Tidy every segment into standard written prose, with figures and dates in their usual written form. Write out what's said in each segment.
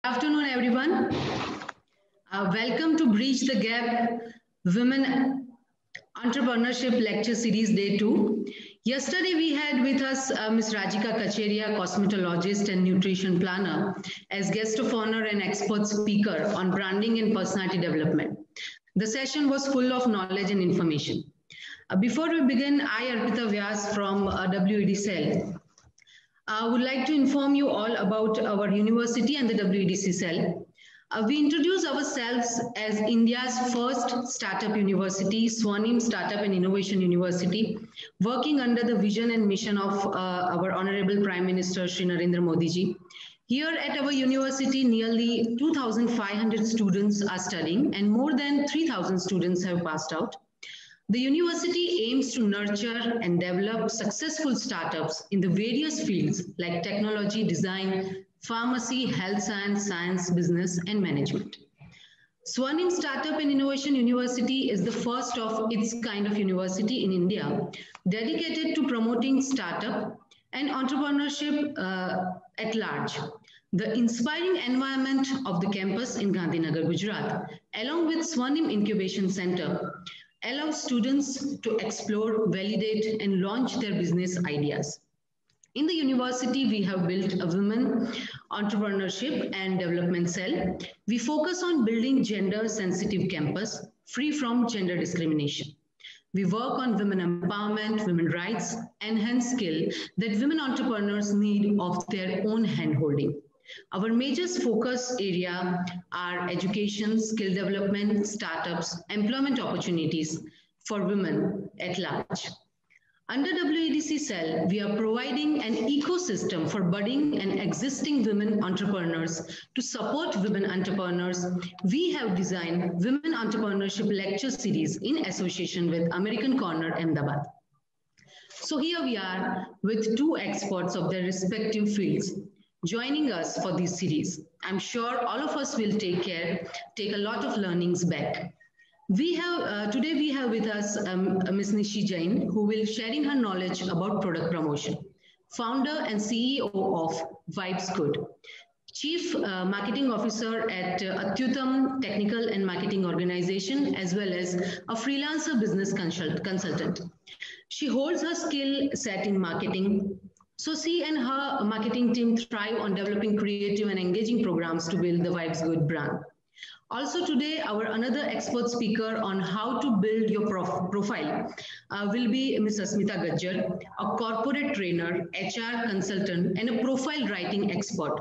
Afternoon, everyone. Welcome to Bridge the Gap Women Entrepreneurship Lecture Series Day 2. Yesterday, we had with us Ms. Rajika Kacheria, cosmetologist and nutrition planner, as guest of honor and expert speaker on branding and personality development. The session was full of knowledge and information. Before we begin, I, Arpita Vyas from WED Cell, would like to inform you all about our university and the WEDC cell. We introduce ourselves as India's first startup university, Swarnim Startup and Innovation University, working under the vision and mission of our Honorable Prime Minister Shri Narendra Modi ji. Here at our university, nearly 2,500 students are studying and more than 3,000 students have passed out. The university aims to nurture and develop successful startups in the various fields like technology, design, pharmacy, health science, science, business, and management. Swarnim Startup and Innovation University is the first of its kind of university in India, dedicated to promoting startup and entrepreneurship at large. The inspiring environment of the campus in Gandhinagar, Gujarat, along with Swarnim Incubation Center, allows students to explore, validate, and launch their business ideas. In the university, we have built a women entrepreneurship and development cell. We focus on building gender-sensitive campus free from gender discrimination. We work on women empowerment, women rights, enhance skill that women entrepreneurs need of their own handholding. Our major focus area are education, skill development, startups, employment opportunities for women at large. Under WEDC Cell, we are providing an ecosystem for budding and existing women entrepreneurs. To support women entrepreneurs, we have designed Women Entrepreneurship Lecture Series in association with American Corner Ahmedabad. So here we are with two experts of their respective fields joining us for this series. I'm sure all of us will take a lot of learnings back. Today we have with us Ms. Nishi Jain, who will sharing her knowledge about product promotion. Founder and CEO of Vibes Good, Chief Marketing Officer at Atyutam Technical and Marketing Organization, as well as a freelancer business consultant. She holds her skill set in marketing. So she and her marketing team thrive on developing creative and engaging programs to build the Vibes Good brand. Also today, our another expert speaker on how to build your profile will be Ms. Asmita Gajjar, a corporate trainer, HR consultant, and a profile writing expert.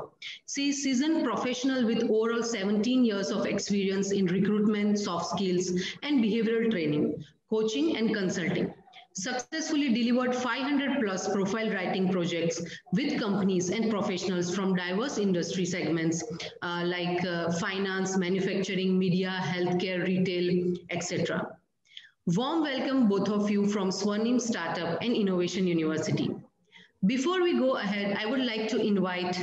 She is seasoned professional with overall 17 years of experience in recruitment, soft skills, and behavioral training, coaching, and consulting. Successfully delivered 500 plus profile writing projects with companies and professionals from diverse industry segments like finance, manufacturing, media, healthcare, retail, etc. Warm welcome both of you from Swarnim Startup and Innovation University. Before we go ahead, I would like to invite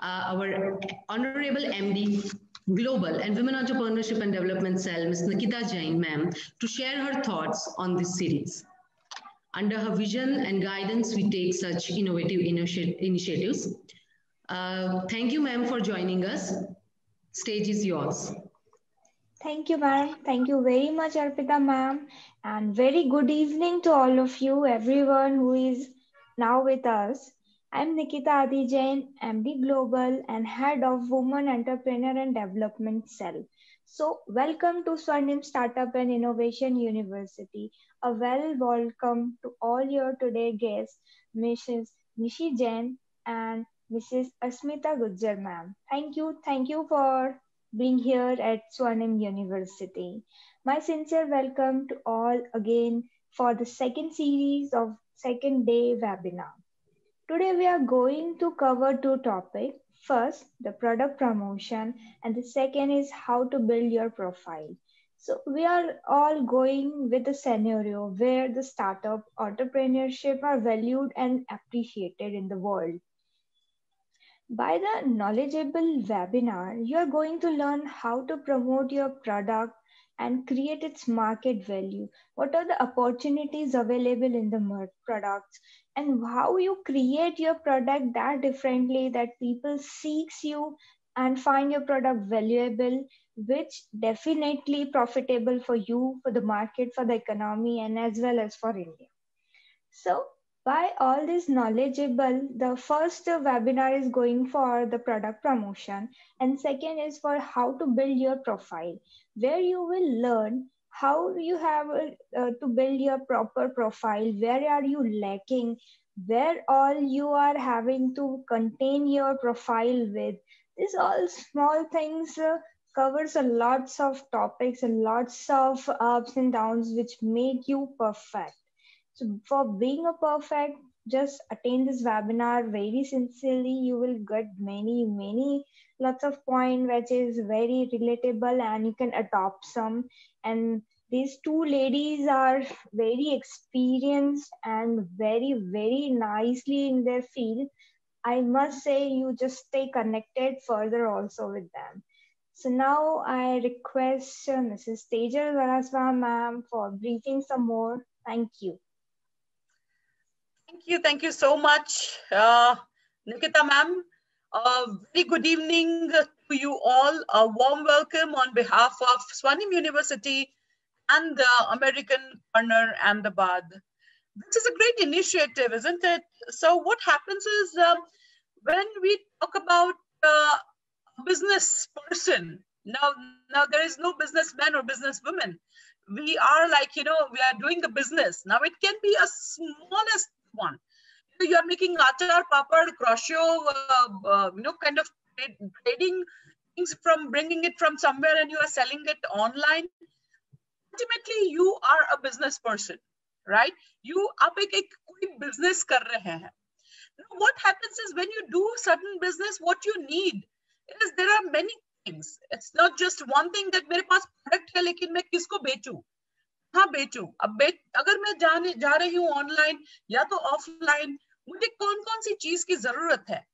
our Honorable MD Global and Women Entrepreneurship and Development Cell, Ms. Nikita Jain, ma'am, to share her thoughts on this series. Under her vision and guidance, we take such innovative initiatives. Thank you, ma'am, for joining us. Stage is yours. Thank you, ma'am. Thank you very much, Arpita, ma'am. And very good evening to all of you, everyone who is now with us. I'm Nikita Adi Jain, MD Global and Head of Women Entrepreneur and Development Cell. So welcome to Swarnim Startup and Innovation University. A well welcome to all your today guests, Mrs. Nishi Jain and Mrs. Asmita Gujjar, ma'am. Thank you for being here at Swarnim University. My sincere welcome to all again for the second series of second day webinar. Today we are going to cover two topics. First, the product promotion, and the second is how to build your profile. So we are all going with a scenario where the startup entrepreneurship are valued and appreciated in the world. By the knowledgeable webinar, you are going to learn how to promote your product and create its market value. What are the opportunities available in the products, and how you create your product that differently that people seeks you and find your product valuable, which definitely profitable for you, for the market, for the economy, and as well as for India. So by all this knowledgeable, the first webinar is going for the product promotion, and second is for how to build your profile, where you will learn how you have to build your proper profile, where are you lacking, where all you are having to contain your profile with. These all small things covers a lots of topics and lots of ups and downs which make you perfect. So for being a perfect, just attend this webinar very sincerely. You will get many lots of point which is very relatable and you can adopt some. And these two ladies are very experienced and very nicely in their field. I must say you just stay connected further also with them. So now I request Mrs. Tejal Varaswa ma'am for briefing some more. Thank you. Thank you so much, Nikita ma'am. Very good evening to you all. A warm welcome on behalf of Swarnim University and the American Corner Ahmedabad. This is a great initiative, isn't it? So what happens is when we talk about a business person, now there is no businessman or businesswoman. We are like, we are doing a business. Now it can be a smallest one. You are making achar, papad, crochet, kind of trading things from bringing it from somewhere and you are selling it online. Ultimately, you are a business person, right? You आप एक कोई business कर रहे हैं. Now, what happens is when you do certain business, what you need is there are many things. It's not just one thing that मेरे पास product है लेकिन मैं किसको बेचूं? हाँ बेचूं. अब अगर मैं जा रही हूँ ऑनलाइन या तो ऑफलाइन, मुझे कौन सी चीज की जरूरत है.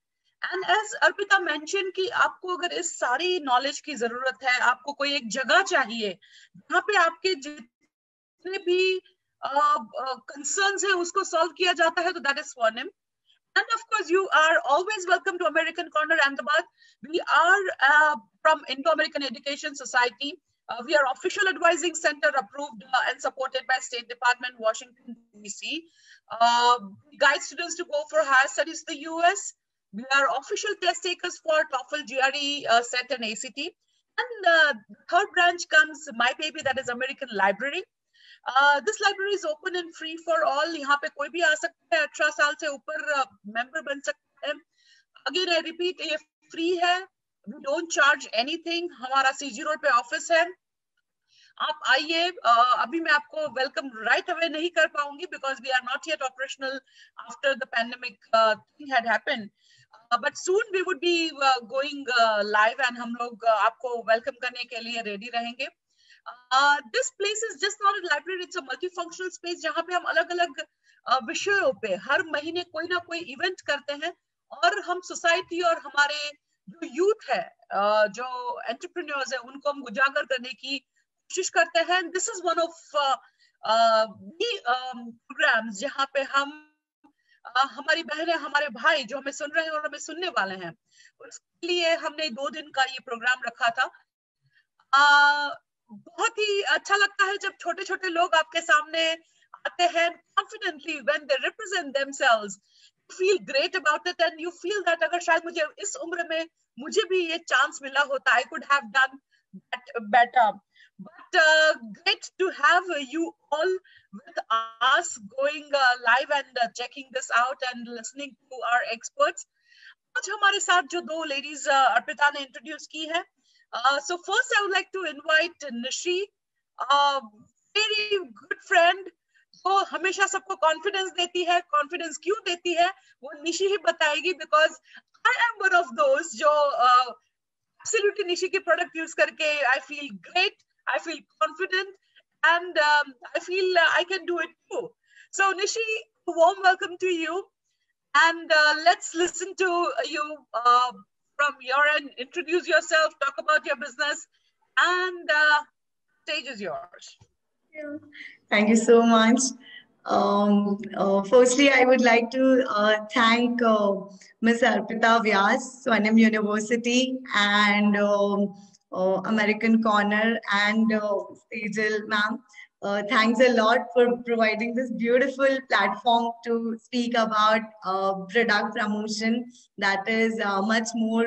एंड एज अर्पिता मेंशन कि आपको अगर इस सारी नॉलेज की जरूरत है, आपको कोई एक जगह चाहिए जहाँ पे आपके जितने भी कंसर्न्स है उसको सॉल्व किया जाता है, तो that is Swarnim. And of course, you are always welcome to American Corner Ahmedabad. We are from Indo-American Education Society. We are official advising center approved and supported by State Department, Washington, D.C. Guide students to go for higher studies to the US. We are official test takers for TOEFL, GRE, SET and ACT. And the third branch comes my baby, that is American Library. This library is open and free for all. यहाँ पे कोई भी आ सकता है, 18 साल से ऊपर member बन सकता है. Again, I repeat, ये free है. We don't charge anything. हमारा CG रोड पे ऑफिस है. आप आइए. अभी मैं आपको वेलकम राइट अवे नहीं कर पाऊंगी because we are not yet operational after the pandemic thing had happened. But soon we would be going live and हम लोग आपको वेलकम करने के लिए रेडी रहेंगे. This place is just not a library, it's a multifunctional space जहाँ पे हम अलग-अलग विषयों पे हर महीने कोई ना कोई इवेंट करते हैं और हम सोसाइटी और हमारे जो यूथ है, जो एंटरप्रेन्योर्स है, उनको हम उजागर करने की कोशिश करते हैं. This is one of the programs जहाँ पे हम हमारी बहनें, हमारे भाई जो हमें सुन रहे हैं और हमें सुनने वाले हैं, उसके लिए हमने 2 दिन का ये प्रोग्राम रखा था. बहुत ही अच्छा लगता है जब छोटे छोटे लोग आपके सामने आते हैं confidently when they represent themselves. You feel great about it and you feel that अगर शायद मुझे इस उम्र में मुझे भी ये चांस मिला होता, I could have done that better. But great to have you all with us going live and checking this out and listening to our experts. आज हमारे साथ जो 2 ladies अर्पिता ने इंट्रोड्यूस की है. So first I would like to invite Nishi, a very good friend जो हमेशा सबको confidence देती है. Confidence क्यों देती है वो निशी ही बताएगी because I am one of those जो absolutely निशी के product use करके I feel great, I feel confident and I feel I can do it too. So Nishi, a warm welcome to you and let's listen to you from your end. Introduce yourself, talk about your business, and stage is yours. Thank you so much. Firstly, I would like to thank Ms. Arpita Vyas, Swarnim University, and American Corner, and Sejal ma'am. Thanks a lot for providing this beautiful platform to speak about product promotion. That is much more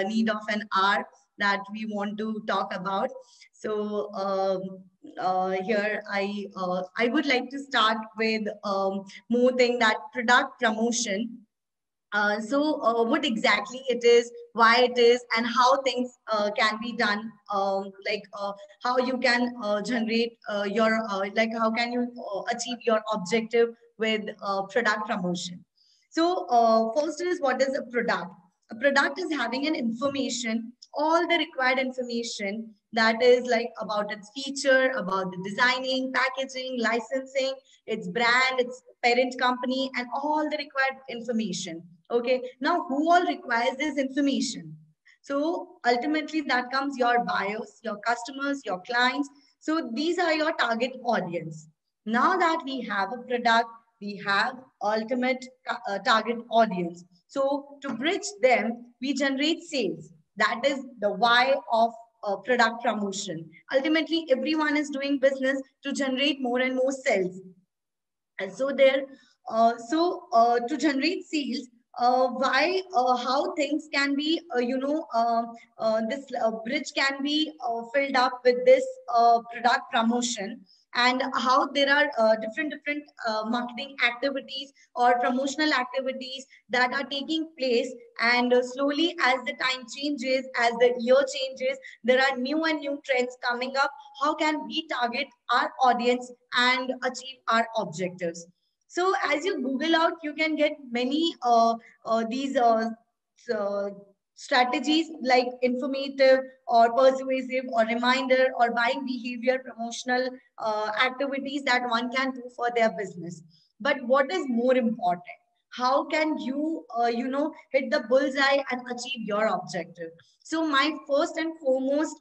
need of an hour that we want to talk about. So here I would like to start with more thing that product promotion. What exactly it is, why it is, and how things can be done, how you can generate like how can you achieve your objective with product promotion. So first is, what is a product? A product is having an information, all the required information, that is like about its feature, about the designing, packaging, licensing, its brand, its parent company, and all the required information. Okay, now who all requires this information? So ultimately that comes your buyers, your customers, your clients. So these are your target audience. Now that we have a product, we have ultimate target audience. So to bridge them, we generate sales. That is the why of product promotion. Ultimately, everyone is doing business to generate more and more sales. And so to generate sales, how things can be, this bridge can be filled up with this product promotion, and how there are different marketing activities or promotional activities that are taking place, and slowly as the time changes, as the year changes, there are new and new trends coming up. How can we target our audience and achieve our objectives? So as you Google out, you can get many these uh, strategies like informative or persuasive or reminder or buying behavior promotional activities that one can do for their business. But what is more important? How can you, hit the bullseye and achieve your objective? So my first and foremost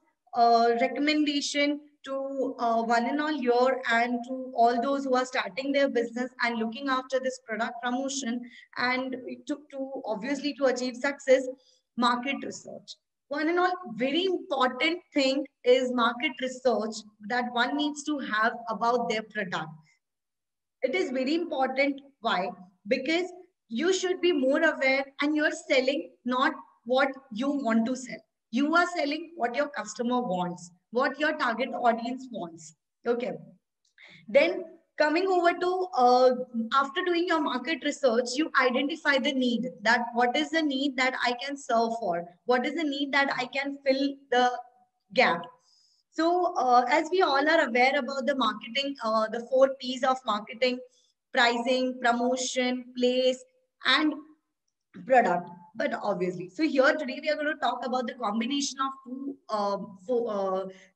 recommendation to one and all here, and to all those who are starting their business and looking after this product promotion, and to obviously to achieve success, market research. One and all, very important thing is market research that one needs to have about their product. It is very important. Why? Because you should be more aware, and you're selling not what you want to sell. You are selling what your customer wants, what your target audience wants. Okay. Then coming over to after doing your market research, you identify the need, that what is the need that I can serve for, what is the need that I can fill the gap. So as we all are aware about the marketing, the 4 P's of marketing: pricing, promotion, place, and product. But obviously, so here today we are going to talk about the combination of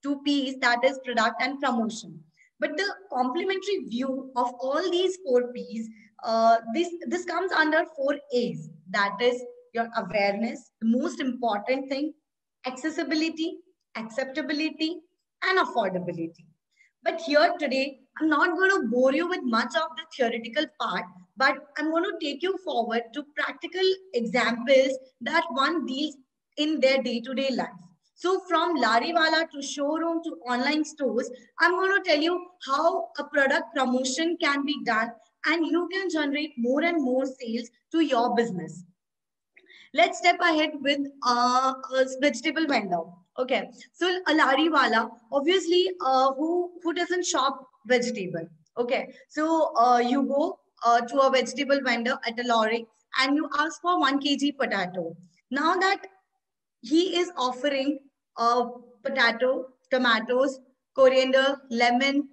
two P's, that is product and promotion. But the complementary view of all these 4 P's, this comes under 4 A's. That is your awareness, the most important thing, accessibility, acceptability, and affordability. But here today, I'm not going to bore you with much of the theoretical part, but I'm going to take you forward to practical examples that one deals in their day-to-day life. So from lariwala to showroom to online stores, I'm going to tell you how a product promotion can be done, and you can generate more and more sales to your business. Let's step ahead with a vegetable vendor. Okay, so a lariwala, obviously, who doesn't shop vegetable? Okay, so you go to a vegetable vendor at a lorry and you ask for 1 kg potato. Now that he is offering potato, tomatoes, coriander, lemon,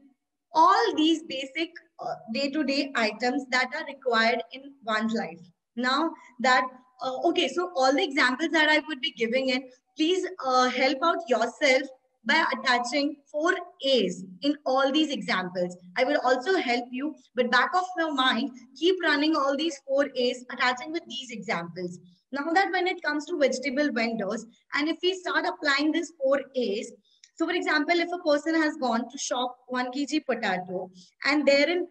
all these basic day-to-day items that are required in one's life. Now that, okay, so all the examples that I would be giving in, please help out yourself by attaching 4 A's in all these examples. I will also help you, but back of your mind, keep running all these 4 A's, attaching with these examples. Now that when it comes to vegetable vendors, and if we start applying these 4 A's, so for example, if a person has gone to shop 1 kg potato, and therein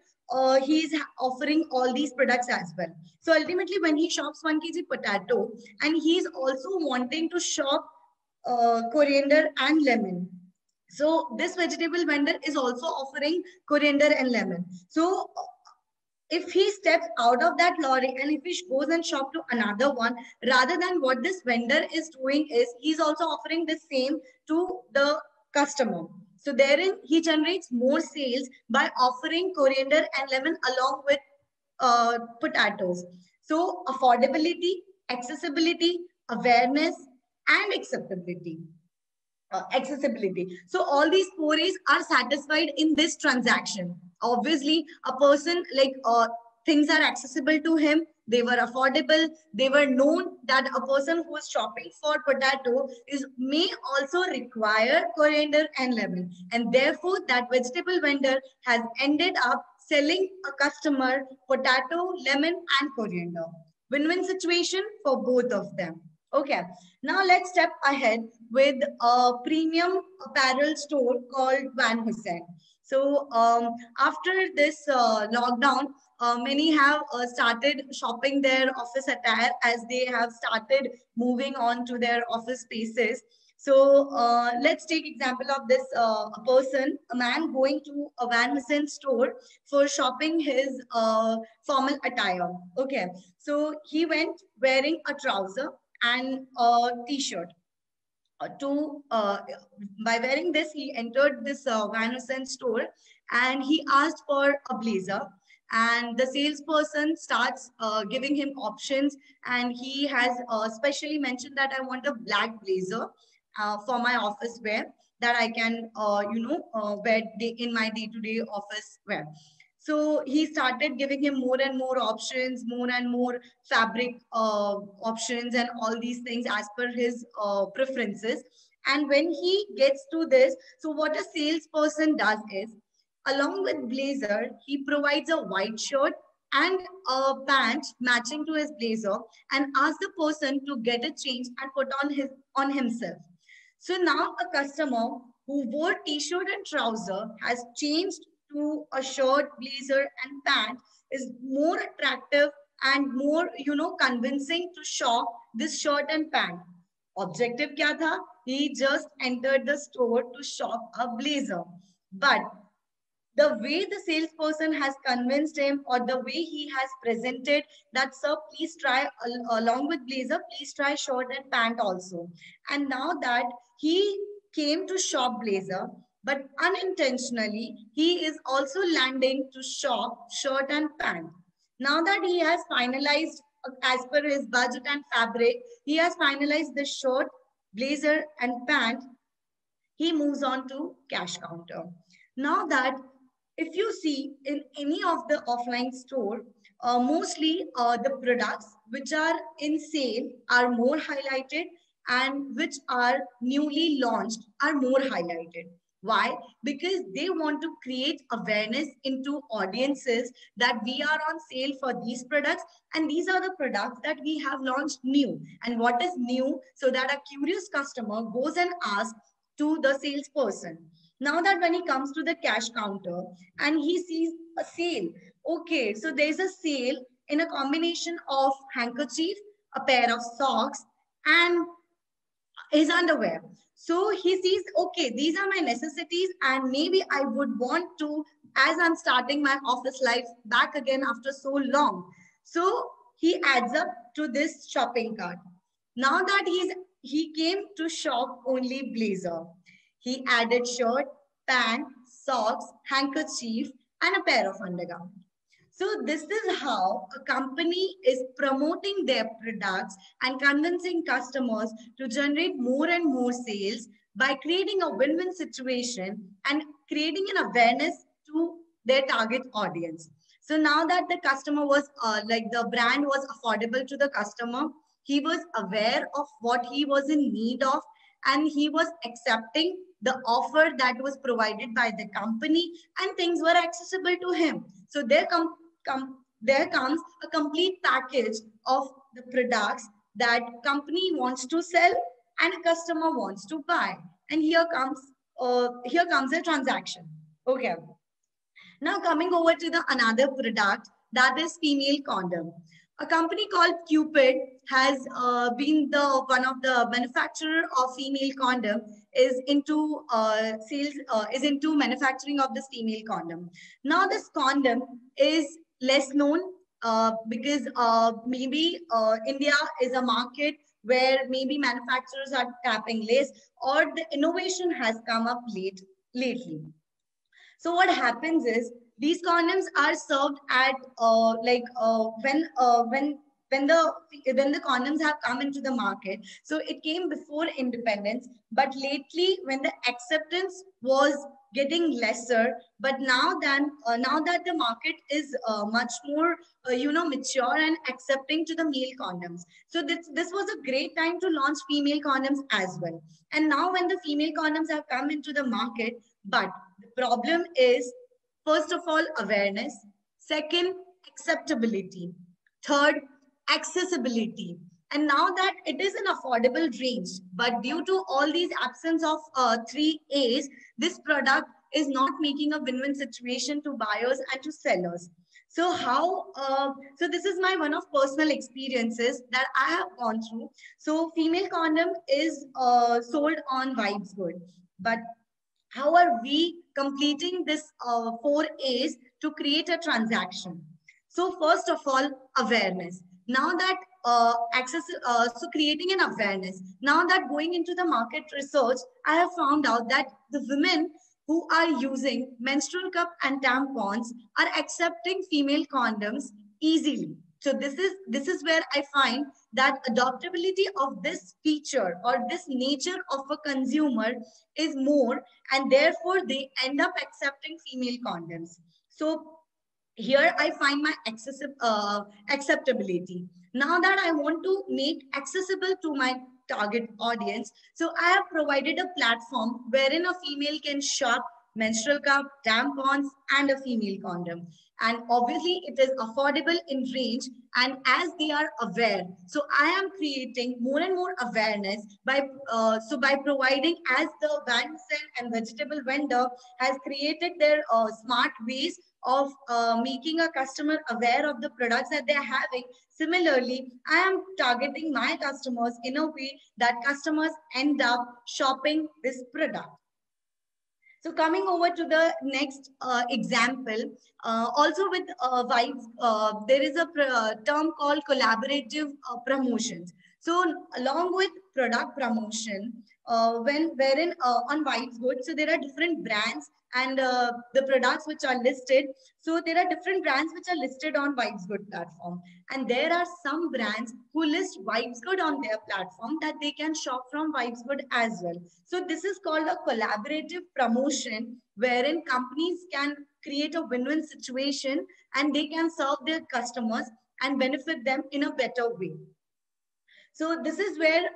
he's offering all these products as well. So ultimately, when he shops 1 kg potato, and he's also wanting to shop coriander and lemon. So this vegetable vendor is also offering coriander and lemon. So if he steps out of that lorry and if he goes and shop to another one, rather than what this vendor is doing is he's also offering the same to the customer. So therein he generates more sales by offering coriander and lemon along with potatoes. So affordability, accessibility, awareness, and acceptability. Accessibility. So all these four A's are satisfied in this transaction. Obviously, a person like things are accessible to him. They were affordable. They were known that a person who is shopping for potato may also require coriander and lemon. And therefore, that vegetable vendor has ended up selling a customer potato, lemon, and coriander. Win-win situation for both of them. Okay, now let's step ahead with a premium apparel store called Van Heusen. So after this lockdown, many have started shopping their office attire as they have started moving on to their office spaces. So let's take example of this a man going to a Van Heusen store for shopping his formal attire. Okay, so he went wearing a trouser and a t-shirt. By wearing this, he entered this Van Heusen store and he asked for a blazer. And the salesperson starts giving him options, and he has specially mentioned that I want a black blazer for my office wear that I can, wear in my day-to-day office wear. So he started giving him more and more options, more and more fabric options and all these things as per his preferences. And when he gets to this, so what a salesperson does is, along with blazer, he provides a white shirt and a pant matching to his blazer and asks the person to get a change and put on himself. So now a customer who wore t-shirt and trouser has changed to a shirt, blazer, and pant is more attractive and more, convincing to shop this shirt and pant. Objective kya tha? He just entered the store to shop a blazer. But the way the salesperson has convinced him, or the way he has presented that, sir, please try along with blazer, please try shirt and pant also. And now that he came to shop blazer, but unintentionally, he is also landing to shop shirt and pant. Now that he has finalized, as per his budget and fabric, he has finalized the shirt, blazer, and pant. He moves on to cash counter. Now that if you see in any of the offline store, mostly the products which are in sale are more highlighted, and which are newly launched are more highlighted. Why? Because they want to create awareness into audiences that we are on sale for these products, and these are the products that we have launched new. And what is new? So that a curious customer goes and asks to the salesperson. Now that when he comes to the cash counter and he sees a sale, okay, so there's a sale in a combination of handkerchief, a pair of socks, and his underwear. So he sees, okay, these are my necessities, and maybe I would want to, as I'm starting my office life back again after so long. So he adds up to this shopping cart. Now that he came to shop only blazer. He added shirt, pant, socks, handkerchief, and a pair of undergarments. So this is how a company is promoting their products and convincing customers to generate more and more sales by creating a win-win situation and creating an awareness to their target audience. So now that the customer was the brand was affordable to the customer, he was aware of what he was in need of, and he was accepting the offer that was provided by the company, and things were accessible to him. So there comes a complete package of the products that company wants to sell and a customer wants to buy. And here comes a transaction. Okay. Now coming over to the another product, that is female condom. A company called Cupid has been the one of the manufacturer of female condom, is into sales, is into manufacturing of this female condom. Now this condom is less known because maybe India is a market where maybe manufacturers are tapping less, or the innovation has come up lately. So what happens is these condoms are served at when the condoms have come into the market. So it came before independence, but lately when the acceptance was getting lesser, but now that the market is much more mature and accepting to the male condoms. So this was a great time to launch female condoms as well. And now when the female condoms have come into the market, but the problem is, first of all, awareness. Second, acceptability. Third, accessibility. And now that it is an affordable range, but due to all these absence of 3 A's, this product is not making a win-win situation to buyers and to sellers. So so this is my one of personal experiences that I have gone through. So female condom is sold on Vibes Good, but how are we completing this 4 A's to create a transaction? So first of all, awareness. Now that so creating an awareness. Now that going into the market research, I have found out that the women who are using menstrual cup and tampons are accepting female condoms easily. So this is where I find that adoptability of this feature or this nature of a consumer is more, and therefore they end up accepting female condoms. So here I find my acceptability. Now that I want to make accessible to my target audience, so I have provided a platform wherein a female can shop menstrual cup, tampons, and a female condom. And obviously it is affordable in range, and as they are aware, so I am creating more and more awareness by by providing, as the van and vegetable vendor has created their smart ways of making a customer aware of the products that they're having. Similarly, I am targeting my customers in a way that customers end up shopping this product. So coming over to the next example, also with Vibes, there is a term called collaborative promotions. So along with product promotion, wherein on Vibes Good, so there are different brands and the products which are listed. So there are different brands which are listed on Vibes Good platform. And there are some brands who list Vibes Good on their platform that they can shop from Vibes Good as well. So this is called a collaborative promotion, wherein companies can create a win-win situation and they can serve their customers and benefit them in a better way. So this is where,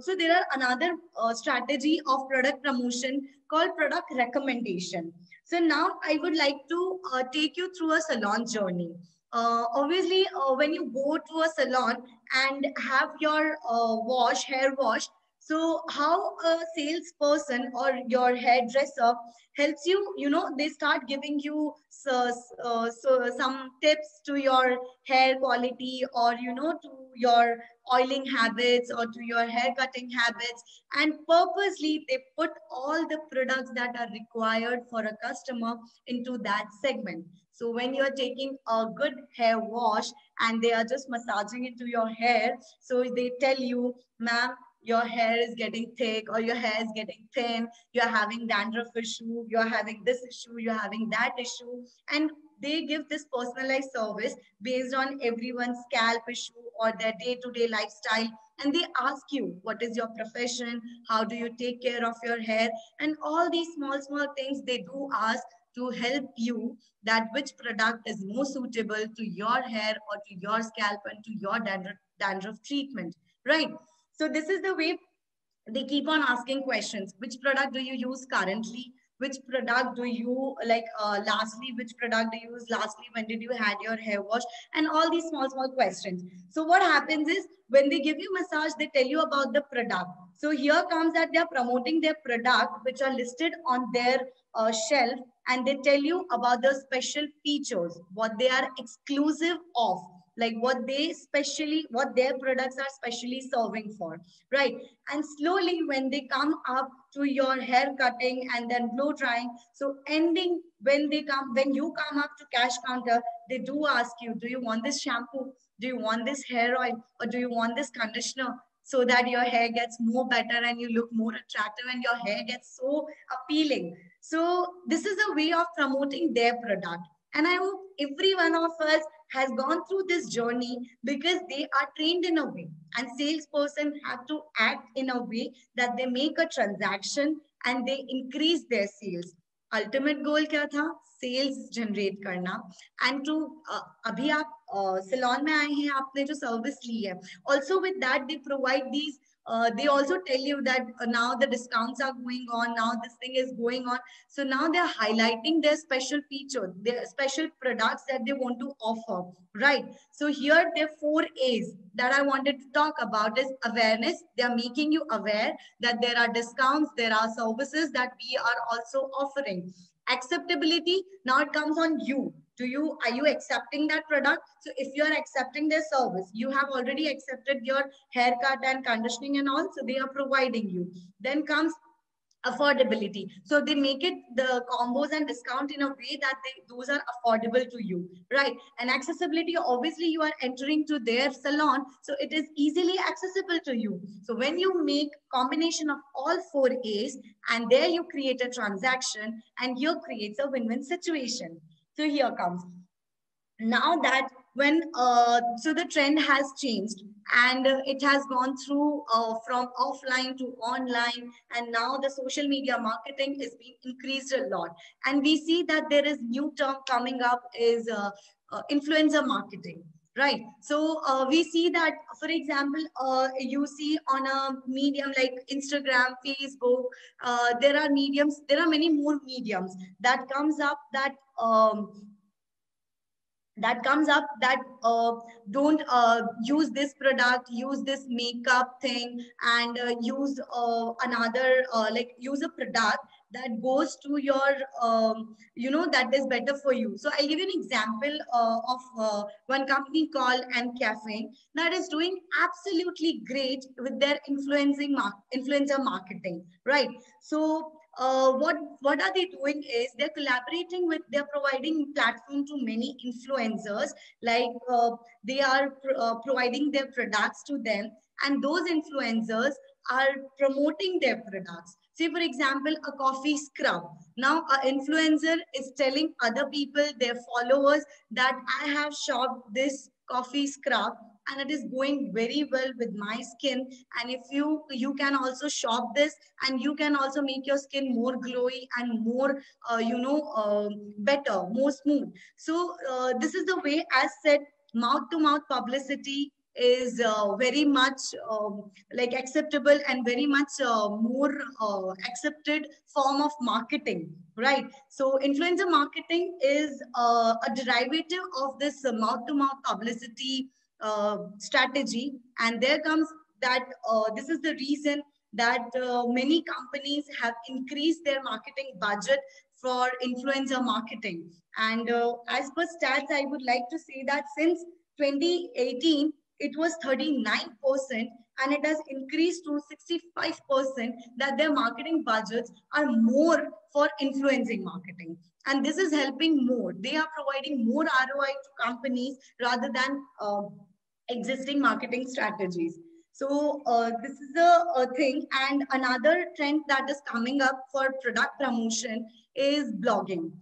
so there are another strategy of product promotion called product recommendation. So now I would like to take you through a salon journey. Obviously, when you go to a salon and have your hair wash, so how a salesperson or your hairdresser helps you, they start giving you some tips to your hair quality, or, to your oiling habits or to your hair cutting habits, and purposely they put all the products that are required for a customer into that segment. So when you're taking a good hair wash and they are just massaging into your hair, so they tell you, ma'am, your hair is getting thick or your hair is getting thin, you're having dandruff issue, you're having this issue, you're having that issue. And they give this personalized service based on everyone's scalp issue or their day-to-day lifestyle. And they ask you, what is your profession? How do you take care of your hair? And all these small things they do ask to help you that which product is more suitable to your hair or to your scalp and to your dandruff treatment, right? So this is the way they keep on asking questions. Which product do you use currently? which product do you like, lastly, which product do you use lastly, when did you had your hair wash, and all these small questions. So what happens is, when they give you massage, they tell you about the product. So here comes that they are promoting their product, which are listed on their shelf, and they tell you about the special features, what they are exclusive of, like what their products are specially serving for, right? And slowly, when they come up to your hair cutting and then blow drying, so ending, when you come up to cash counter, they do ask you, do you want this shampoo, do you want this hair oil, or do you want this conditioner, so that your hair gets more better and you look more attractive and your hair gets so appealing. So this is a way of promoting their product. And I hope every one of us has gone through this journey, because they are trained in a way, and salesperson have to act in a way that they make a transaction and they increase their sales. Ultimate goal क्या था? Sales generate करना. And to अभी आप salon में आए हैं, आपने जो service ली है, also with that they provide these they also tell you that now the discounts are going on, now this thing is going on. So now they're highlighting their special features, their special products that they want to offer, right? So here there are 4 A's that I wanted to talk about is awareness. They're making you aware that there are discounts, there are services that we are also offering. Acceptability, now it comes on you. Are you accepting that product? So if you are accepting their service, you have already accepted your haircut and conditioning and all, so they are providing you. Then comes affordability. So they make it the combos and discount in a way that those are affordable to you, right? And accessibility, obviously you are entering to their salon, so it is easily accessible to you. So when you make combination of all 4 A's, and there you create a transaction, and here creates a win-win situation. So here comes. Now that when so the trend has changed, and it has gone through from offline to online, and now the social media marketing is being increased a lot, and we see that there is new term coming up is influencer marketing, right? So we see that, for example, you see on a medium like Instagram, Facebook, there are many more mediums that comes up that don't use this product, use this makeup thing, and use another use a product that goes to your that is better for you. So I'll give you an example of one company called Cafe that is doing absolutely great with their influencer marketing, right? So what are they doing is they're providing platform to many influencers, like they are providing their products to them, and those influencers are promoting their products. Say, for example, a coffee scrub. Now, an influencer is telling other people, their followers, that I have shopped this coffee scrub and it is going very well with my skin. And if you can also shop this, and you can also make your skin more glowy and more, better, more smooth. So this is the way, as said, mouth-to-mouth publicity is very much acceptable and very much more accepted form of marketing, right? So influencer marketing is a derivative of this mouth-to-mouth publicity strategy. And there comes that this is the reason that many companies have increased their marketing budget for influencer marketing. And as per stats, I would like to say that since 2018, it was 39%, and it has increased to 65%, that their marketing budgets are more for influencing marketing. And this is helping more. They are providing more ROI to companies rather than existing marketing strategies. So this is a thing. And another trend that is coming up for product promotion is blogging.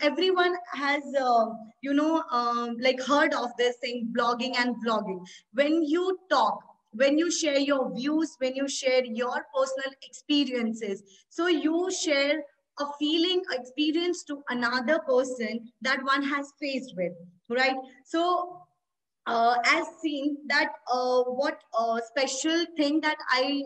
Everyone has, heard of this thing, blogging and vlogging. When you talk, when you share your views, when you share your personal experiences, so you share a feeling, experience to another person that one has faced with, right? So as seen that what special thing that I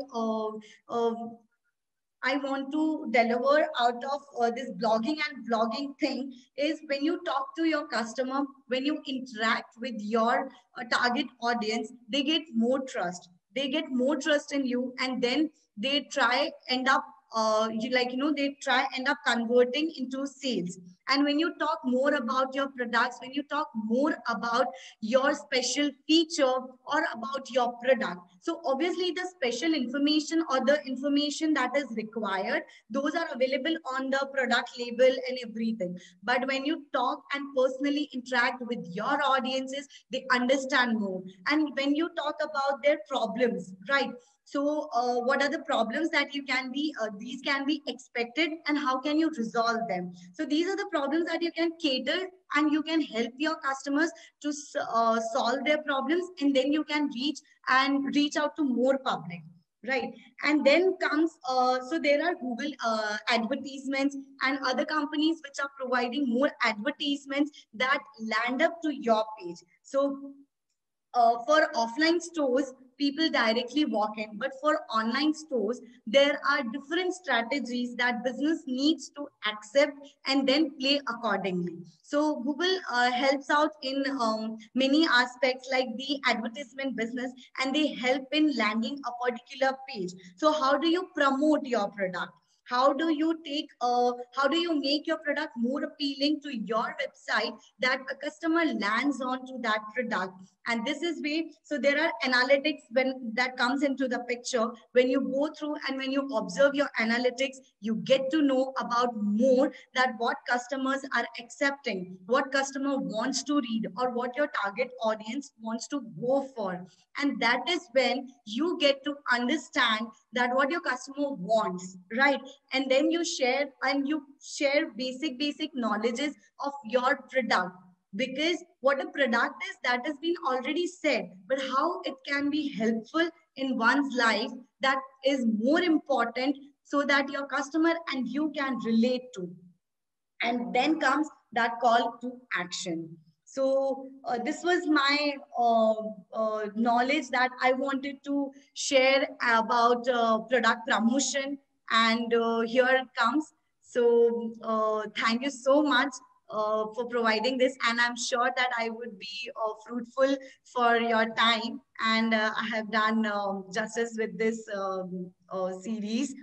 I want to deliver out of this blogging and vlogging thing is when you talk to your customer, when you interact with your target audience, they get more trust. They get more trust in you, and then they try end up they try end up converting into sales. And when you talk more about your products, when you talk more about your special feature or about your product, so obviously the special information or the information that is required, those are available on the product label and everything. But when you talk and personally interact with your audiences, they understand more. And when you talk about their problems, right, so what are the problems that you can be these can be expected, and how can you resolve them? So these are the problems that you can cater, and you can help your customers to solve their problems, and then you can reach out to more public, right? And then comes so there are Google advertisements and other companies which are providing more advertisements that land up to your page. So for offline stores, people directly walk in, but for online stores, there are different strategies that business needs to accept and then play accordingly. So Google helps out in many aspects like the advertisement business, and they help in landing a particular page. So how do you promote your product? How do you how do you make your product more appealing to your website that a customer lands onto that product? And this is way, so there are analytics when that comes into the picture. When you go through and when you observe your analytics, you get to know about more that what customers are accepting, what customer wants to read, or what your target audience wants to go for. And that is when you get to understand that what your customer wants, right? And then you share basic knowledges of your product, because what a product is, that has been already said, but how it can be helpful in one's life, that is more important, so that your customer and you can relate to. And then comes that call to action. So this was my knowledge that I wanted to share about product promotion, and here it comes. So thank you so much for providing this, and I'm sure that I would be fruitful for your time, and I have done justice with this series.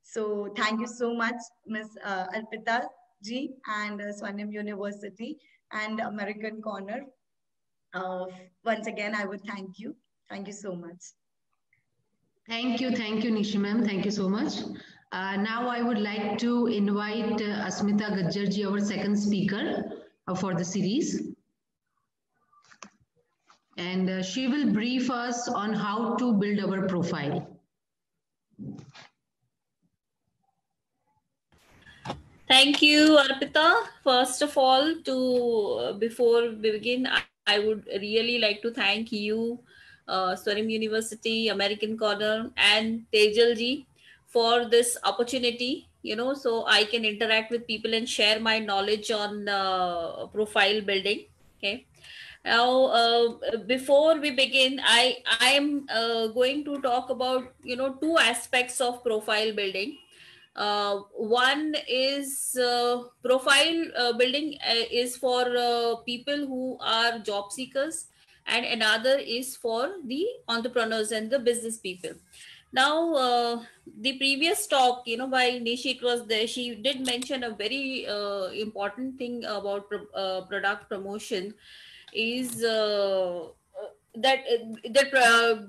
So thank you so much, Ms. Arpita ji, and Swarnim University and American Corner. Once again, I would thank you. Thank you so much. Thank you, Nishi ma'am. Thank you so much. Now I would like to invite Asmita Gajjarji, our second speaker for the series. And she will brief us on how to build our profile. Thank you, Arpita. First of all, before we begin, I would really like to thank you, Swarnim University, American Corner, and Tejal ji for this opportunity, so I can interact with people and share my knowledge on profile building. Okay. Now, before we begin, I am going to talk about, two aspects of profile building. One is profile building is for people who are job seekers, and another is for the entrepreneurs and the business people. Now, the previous talk, by Nishi, it was there. She did mention a very important thing about product promotion, is that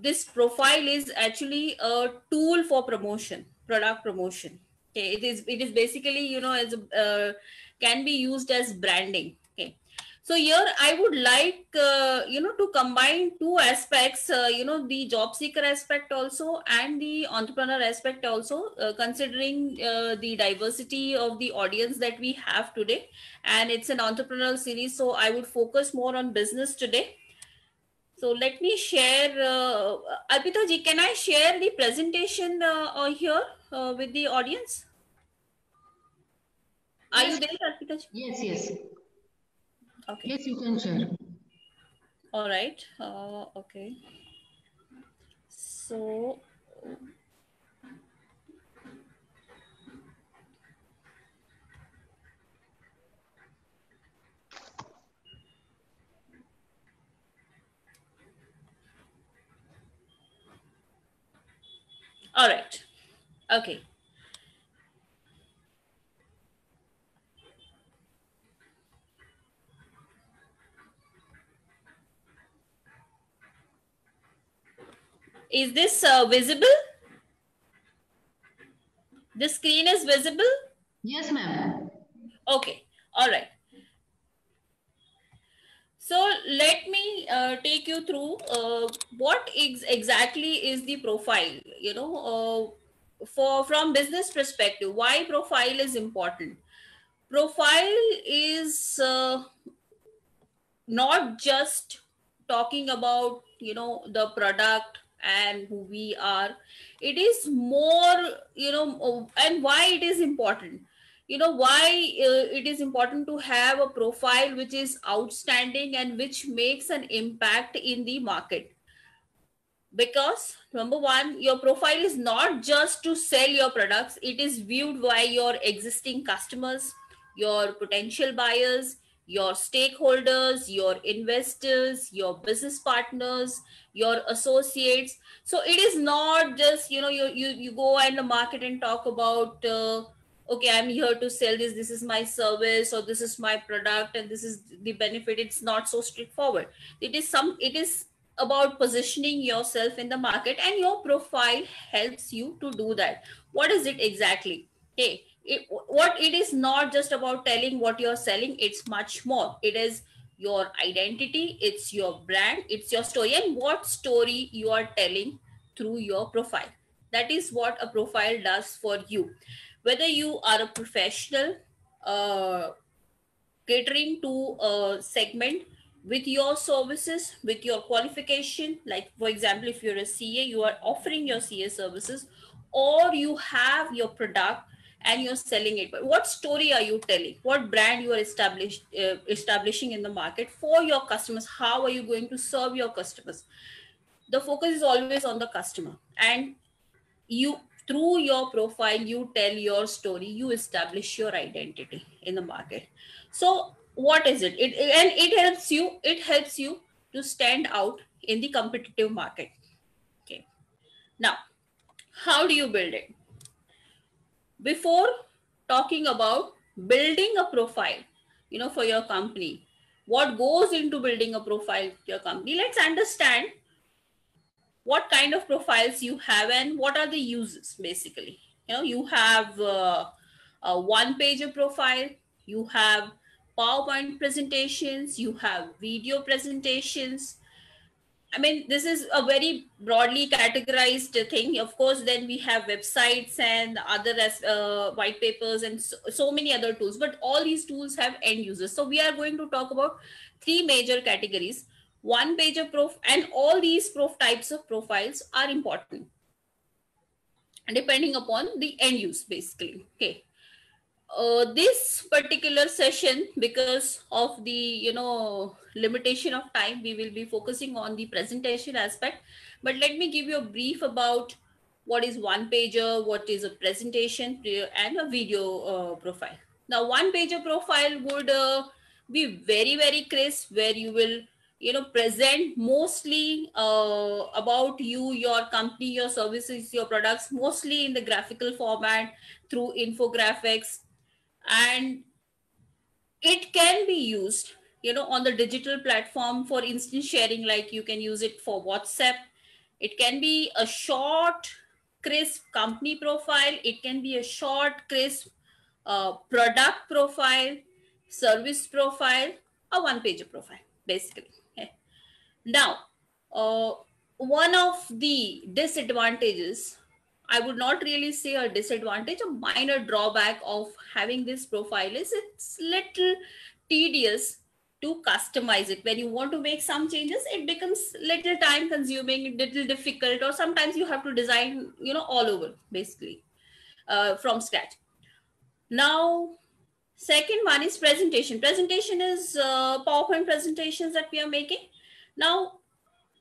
this profile is actually a tool for promotion, product promotion. Okay, it is basically, as can be used as branding. Okay, so here I would like to combine two aspects, the job seeker aspect also and the entrepreneur aspect also, considering the diversity of the audience that we have today, and it's an entrepreneurial series, so I would focus more on business today. So let me share, Arpita ji, can I share the presentation here with the audience? Are you there, Arpita ji? Yes. Okay. Yes, you can share. All right. Okay. So All right. Okay. Is this visible? The screen is visible? Yes, ma'am. Okay. All right. So let me take you through what exactly is the profile, for from business perspective, why profile is important. Profile is not just talking about, the product and who we are. It is more, and why it is important, why it is important to have a profile which is outstanding and which makes an impact in the market. Because number one, your profile is not just to sell your products, it is viewed by your existing customers, your potential buyers, your stakeholders, your investors, your business partners, your associates. So it is not just, you go in the market and talk about okay, I'm here to sell this is my service, or this is my product and this is the benefit. It's not so straightforward. It is about positioning yourself in the market, and your profile helps you to do that. What is it exactly? Okay, what it is not just about telling what you're selling, it's much more. It is your identity, it's your brand, it's your story, and what story you are telling through your profile. That is what a profile does for you. Whether you are a professional uh, catering to a segment with your services, with your qualification, like for example, if you're a CA, you are offering your CA services, or you have your product and you're selling it. But what story are you telling? What brand you are establishing in the market for your customers? How are you going to serve your customers? The focus is always on the customer, and you, through your profile, you tell your story, you establish your identity in the market. So what is it, and it helps you to stand out in the competitive market. Okay, now how do you build it? Before talking about building a profile, for your company, what goes into building a profile to your company, let's understand what kind of profiles you have and what are the uses. Basically, you have a one pager profile, you have PowerPoint presentations, you have video presentations. I mean, this is a very broadly categorized thing. Of course, then we have websites and other white papers and so many other tools, but all these tools have end users. So we are going to talk about three major categories. One pager prof, and all these types of profiles are important depending upon the end use, basically. Okay. This particular session, because of the limitation of time, we will be focusing on the presentation aspect. But let me give you a brief about what is one pager, what is a presentation, and a video profile. Now, one pager profile would be very, very crisp, where you will present mostly about you, your company, your services, your products, mostly in the graphical format through infographics. And it can be used on the digital platform for instant sharing, like you can use it for WhatsApp. It can be a short crisp company profile, it can be a short crisp product profile, service profile, a one pager profile, basically. Okay. Now, one of the disadvantages, I would not really say a disadvantage, a minor drawback of having this profile is it's little tedious to customize it. When you want to make some changes, it becomes little time consuming, little difficult, or sometimes you have to design, all over, basically, from scratch. Now, second one is presentation. Presentation is PowerPoint presentations that we are making. Now,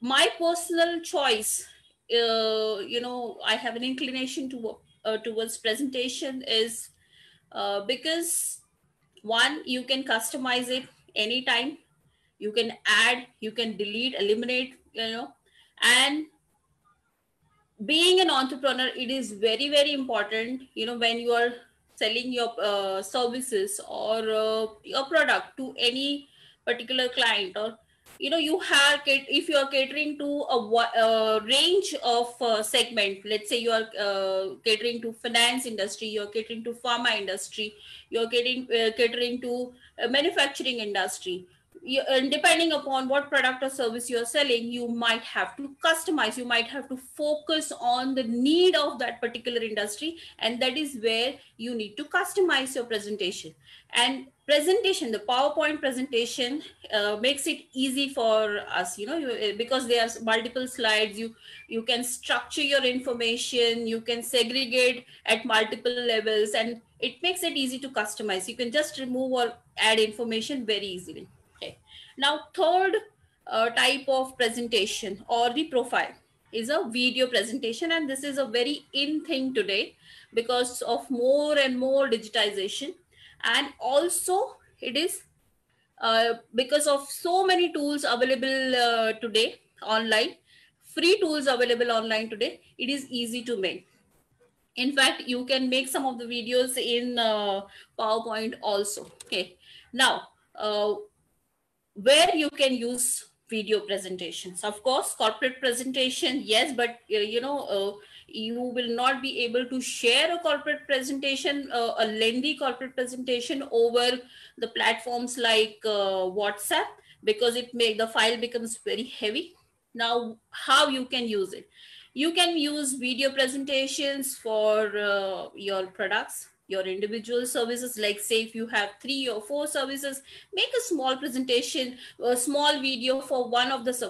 my personal choice, I have an inclination to towards presentation, is because one, you can customize it anytime, you can add, you can delete, eliminate, and being an entrepreneur, it is very, very important, when you are selling your services or your product to any particular client, or you have if you are catering to a range of segment. Let's say you are catering to finance industry, you're catering to pharma industry, you're catering to manufacturing industry. And depending upon what product or service you're selling, you might have to customize, you might have to focus on the need of that particular industry, and that is where you need to customize your presentation. And presentation, the PowerPoint presentation makes it easy for us, because there are multiple slides. You can structure your information, you can segregate at multiple levels, and it makes it easy to customize. You can just remove or add information very easily. Okay. Now, third type of presentation or the profile is a video presentation, and this is a very in thing today because of more and more digitization, and also it is because of so many tools available today online, free tools available online today. It is easy to make. In fact, you can make some of the videos in PowerPoint also. Okay. Now, where you can use video presentations, of course, corporate presentation, yes, but you will not be able to share a corporate presentation, a lengthy corporate presentation over the platforms like WhatsApp, because the file becomes very heavy. Now, how you can use it? You can use video presentations for your products, your individual services. Like, say if you have 3 or 4 services, make a small presentation, a small video for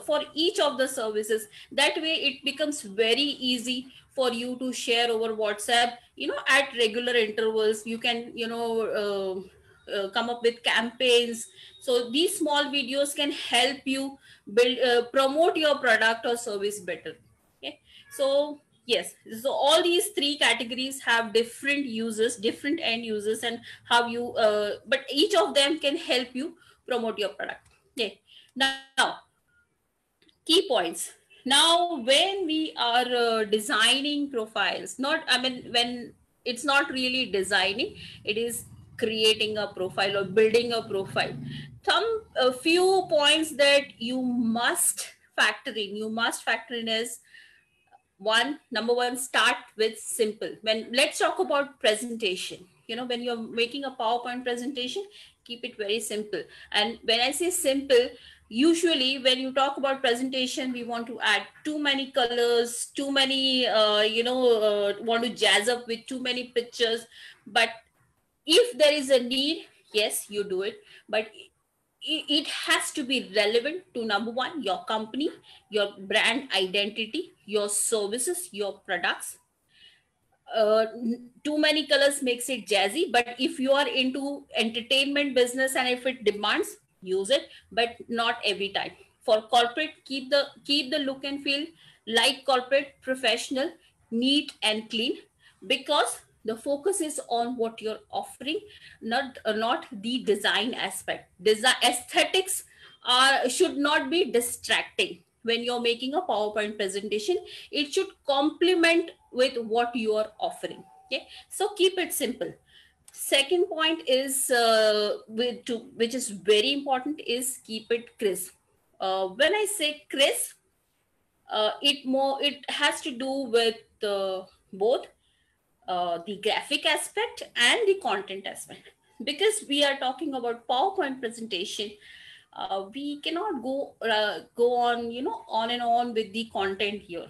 for each of the services. That way it becomes very easy for you to share over WhatsApp, at regular intervals. You can come up with campaigns. So these small videos can help you promote your product or service better. Okay. So yes, so all these 3 categories have different users, different end users, and how you but each of them can help you promote your product. Okay. Now, key points. Now, when we are designing profiles, when it's not really designing, it is creating a profile or building a profile. A few points that you must factor in. You must factor in is number one, start with simple. Let's talk about presentation. When you're making a PowerPoint presentation, keep it very simple. And when I say simple, usually when you talk about presentation, we want to add too many colors, too many, want to jazz up with too many pictures. But if there is a need, yes, you do it. But it has to be relevant to, number one, your company, your brand identity, your services, your products. Too many colors makes it jazzy, but if you are into entertainment business and if it demands, use it, but not every time. For corporate, keep the look and feel like corporate, professional, neat and clean, because the focus is on what you're offering, not the design aspect. Aesthetics should not be distracting. When you're making a PowerPoint presentation, it should complement with what you are offering. Okay, so keep it simple. Second point is which is very important, is keep it crisp. When I say crisp, it has to do with both the graphic aspect and the content aspect. Because we are talking about PowerPoint presentation, we cannot go on, on and on with the content here.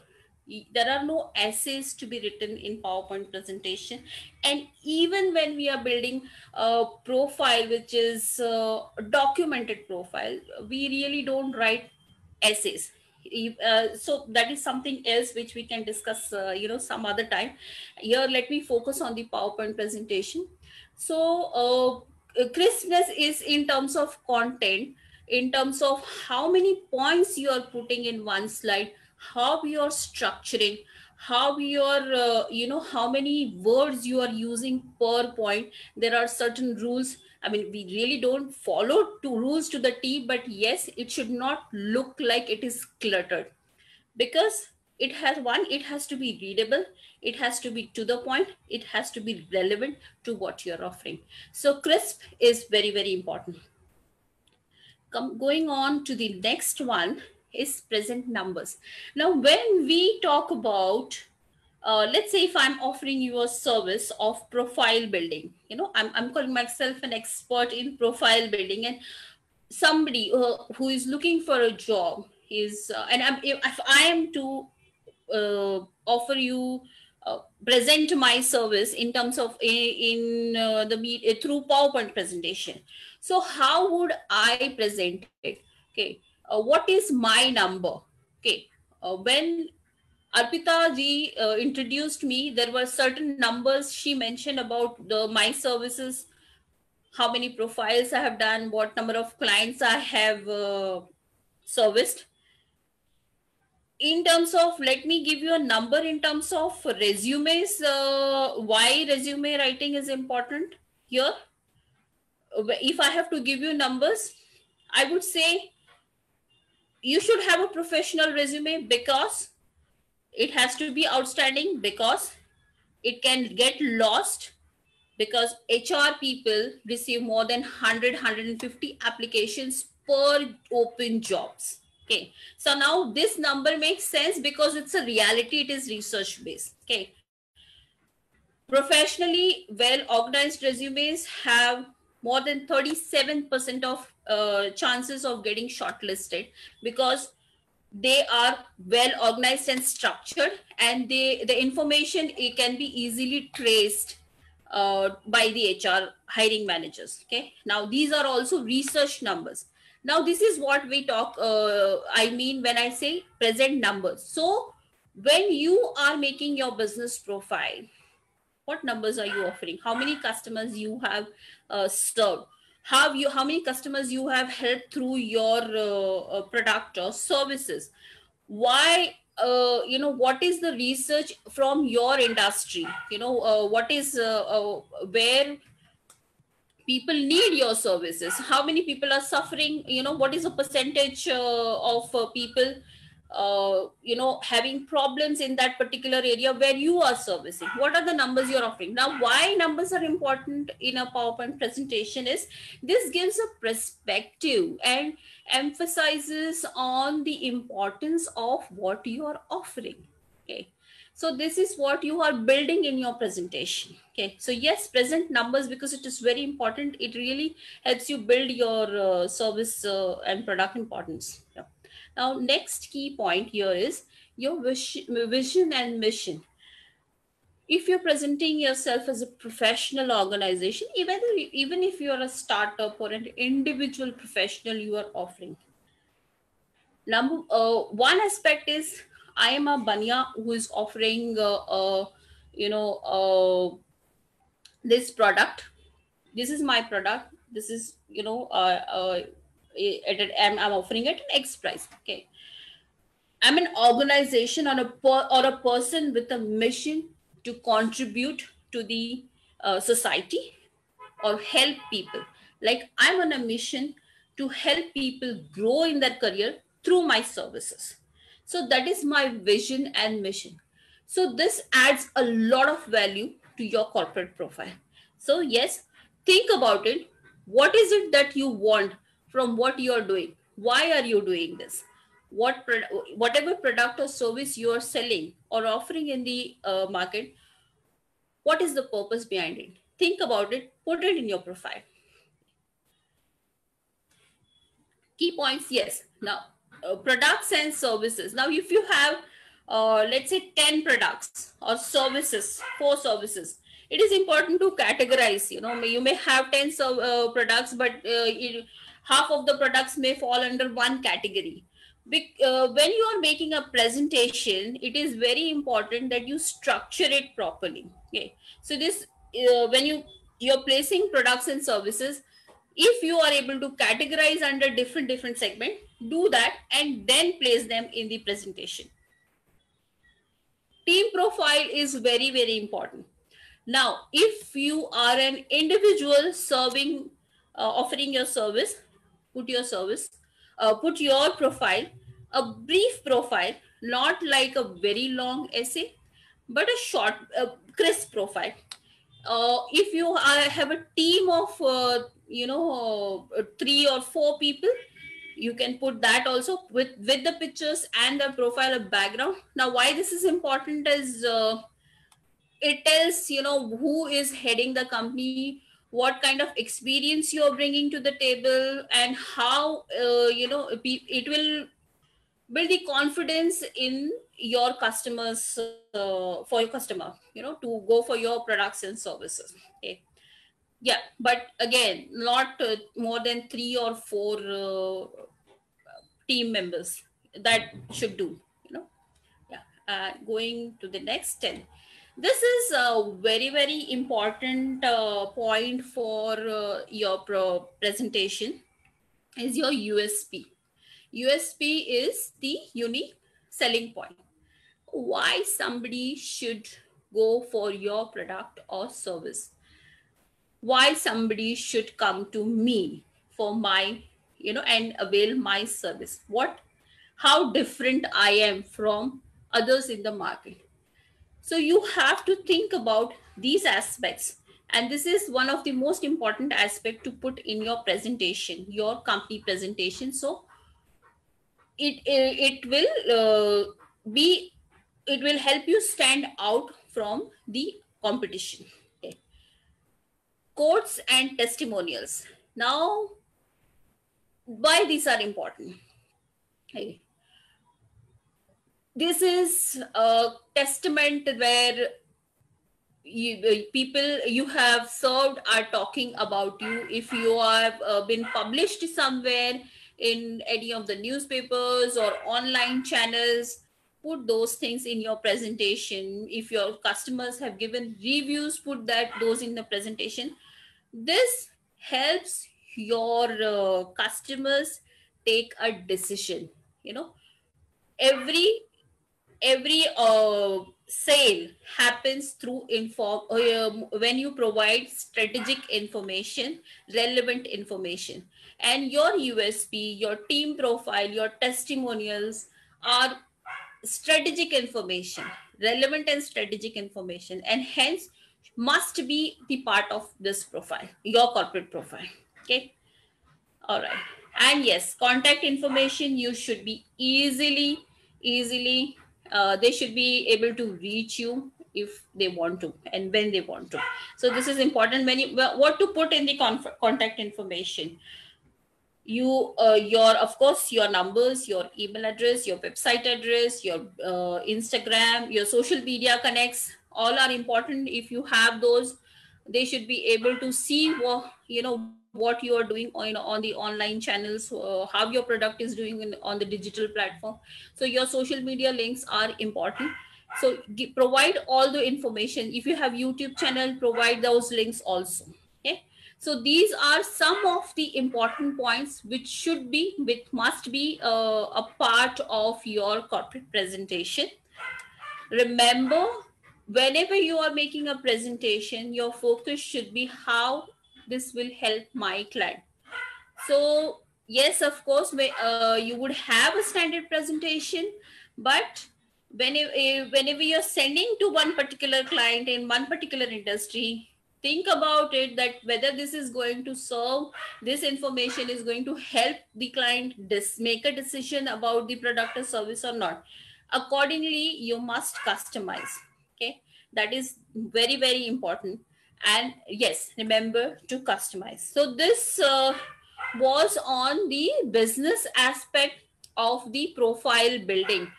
There are no essays to be written in PowerPoint presentation. And even when we are building a profile, which is a documented profile, we really don't write essays. So that is something else which we can discuss some other time. Here let me focus on the PowerPoint presentation. So crispness is in terms of content, in terms of how many points you are putting in one slide, how you are structuring, how you are how many words you are using per point. There are certain rules. We really don't follow two rules to the T, but yes, it should not look like it is cluttered, because it has to be readable, it has to be to the point, it has to be relevant to what you're offering. So crisp is very, very important. Going on to the next one is present numbers. Now, when we talk about, let's say if I'm offering you a service of profile building, I'm calling myself an expert in profile building, and somebody who is looking for a job is, if I am to offer you, present my service in terms of through PowerPoint presentation. So how would I present it? Okay, what is my number? Okay, when Arpita ji introduced me, there were certain numbers she mentioned about my services, how many profiles I have done, what number of clients I have serviced. In terms of, let me give you a number in terms of resumes, why resume writing is important here. If I have to give you numbers, I would say you should have a professional resume because it has to be outstanding, because it can get lost, because HR people receive more than 150 applications per open jobs. Okay, so now this number makes sense because it's a reality, it is research based. Okay, professionally well organized resumes have more than 37% of chances of getting shortlisted, because they are well organized and structured, and the information, it can be easily traced by the HR hiring managers. Okay, now these are also research numbers. Now this is what we talk, I mean when I say present numbers. So when you are making your business profile, what numbers are you offering? How many customers you have served? How many customers you have helped through your product or services? Why, what is the research from your industry? What is where people need your services? How many people are suffering? What is the percentage of people having problems in that particular area where you are servicing? What are the numbers you're offering? Now, why numbers are important in a PowerPoint presentation is this gives a perspective and emphasizes on the importance of what you are offering. Okay, so this is what you are building in your presentation. Okay, so yes, present numbers, because it is very important. It really helps you build your service and product importance. Yeah. Now, next key point here is your vision and mission. If you're presenting yourself as a professional organization, even if you're a startup or an individual professional, you are offering. One aspect is, I am a Banya who is offering, this product. This is my product. This is, I'm offering it at X price. Okay. I'm an organization or a person with a mission to contribute to the society or help people. Like, I'm on a mission to help people grow in their career through my services. So that is my vision and mission. So this adds a lot of value to your corporate profile. So yes, think about it. What is it that you want from what you're doing? Why are you doing this? Whatever product or service you are selling or offering in the market, what is the purpose behind it? Think about it, put it in your profile. Key points, yes. Now, products and services. Now, if you have, let's say 10 products or services, 4 services, it is important to categorize. You may have 10 products, but half of the products may fall under one category. When you are making a presentation, it is very important that you structure it properly. Okay, so this when you're placing products and services, if you are able to categorize under different segments, do that and then place them in the presentation. Team profile is very, very important. Now, if you are an individual serving, offering your service, put your profile, a brief profile, not like a very long essay, but a short, crisp profile. If you have a team of 3 or 4 people, you can put that also with the pictures and the profile of background. Now, why this is important is it tells who is heading the company, what kind of experience you're bringing to the table, and how it will build the confidence in your customers, for your customer, to go for your products and services. Okay. Yeah, but again, not more than 3 or 4 team members that should do. Yeah. Going to the next 10. This is a very, very important point for your presentation is your USP. USP is the unique selling point. Why somebody should go for your product or service? Why somebody should come to me for my, and avail my service? How different I am from others in the market? So you have to think about these aspects. And this is one of the most important aspects to put in your presentation, your company presentation. So it will help you stand out from the competition. Okay. Quotes and testimonials. Now, why these are important? Okay. This is a testament where people you have served are talking about you. If you have been published somewhere in any of the newspapers or online channels, put those things in your presentation. If your customers have given reviews, put those in the presentation. This helps your customers take a decision. Every sale happens through when you provide strategic information, relevant information. And your USP, your team profile, your testimonials are strategic information, relevant and strategic information, and hence must be the part of this profile, your corporate profile. Okay. All right. And yes, contact information, you should be easily they should be able to reach you if they want to and when they want to. So this is important. What to put in the contact information? Of course, your numbers, your email address, your website address, your Instagram, your social media connects, all are important. If you have those, they should be able to see what you are doing on the online channels, how your product is doing on the digital platform. So your social media links are important. So provide all the information. If you have YouTube channel, provide those links also. Okay. So these are some of the important points which must be a part of your corporate presentation. Remember, whenever you are making a presentation, your focus should be how this will help my client. So yes, of course, you would have a standard presentation, but whenever you're sending to one particular client in one particular industry, think about it, that whether this is going to serve, this information is going to help the client make a decision about the product or service or not. Accordingly, you must customize. Okay, that is very, very important. And yes, remember to customize. So this was on the business aspect of the profile building.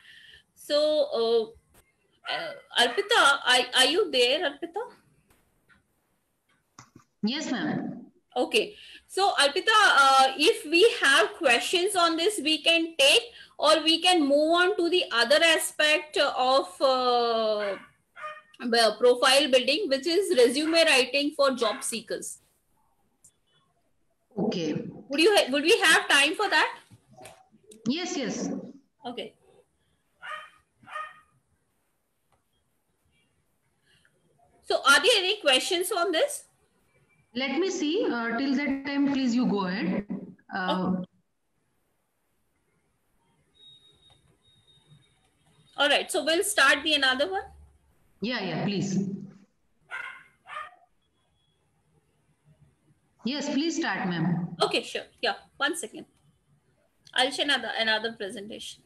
So Arpita, are you there, Arpita? Yes, ma'am. Okay. So Arpita, if we have questions on this, we can take, or we can move on to the other aspect of profile building, which is resume writing for job seekers. Okay. Would we have time for that? Yes, yes. Okay. So are there any questions on this? Let me see. Till that time, please, you go ahead. Okay. All right, so we'll start the another one. Yeah, please. Yes, please start, ma'am. Okay, sure. Yeah, 1 second. I'll share another presentation.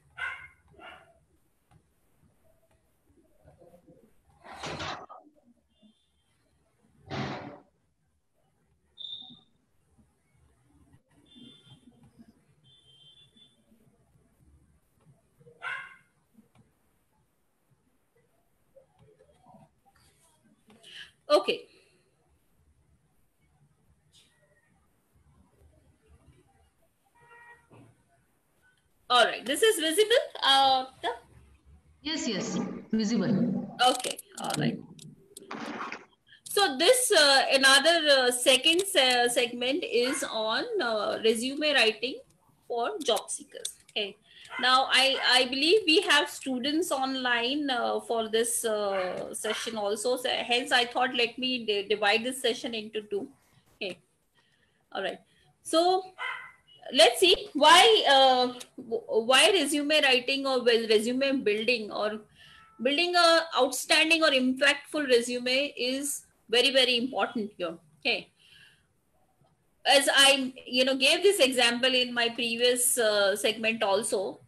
Okay. All right, this is visible. Yes, visible. Okay, all right. So this another second segment is on resume writing for job seekers. Okay. Now I believe we have students online for this session also. So hence I thought let me divide this session into two. Okay. All right. So let's see why resume writing or resume building or building a outstanding or impactful resume is very important here. Okay, as I gave this example in my previous segment also,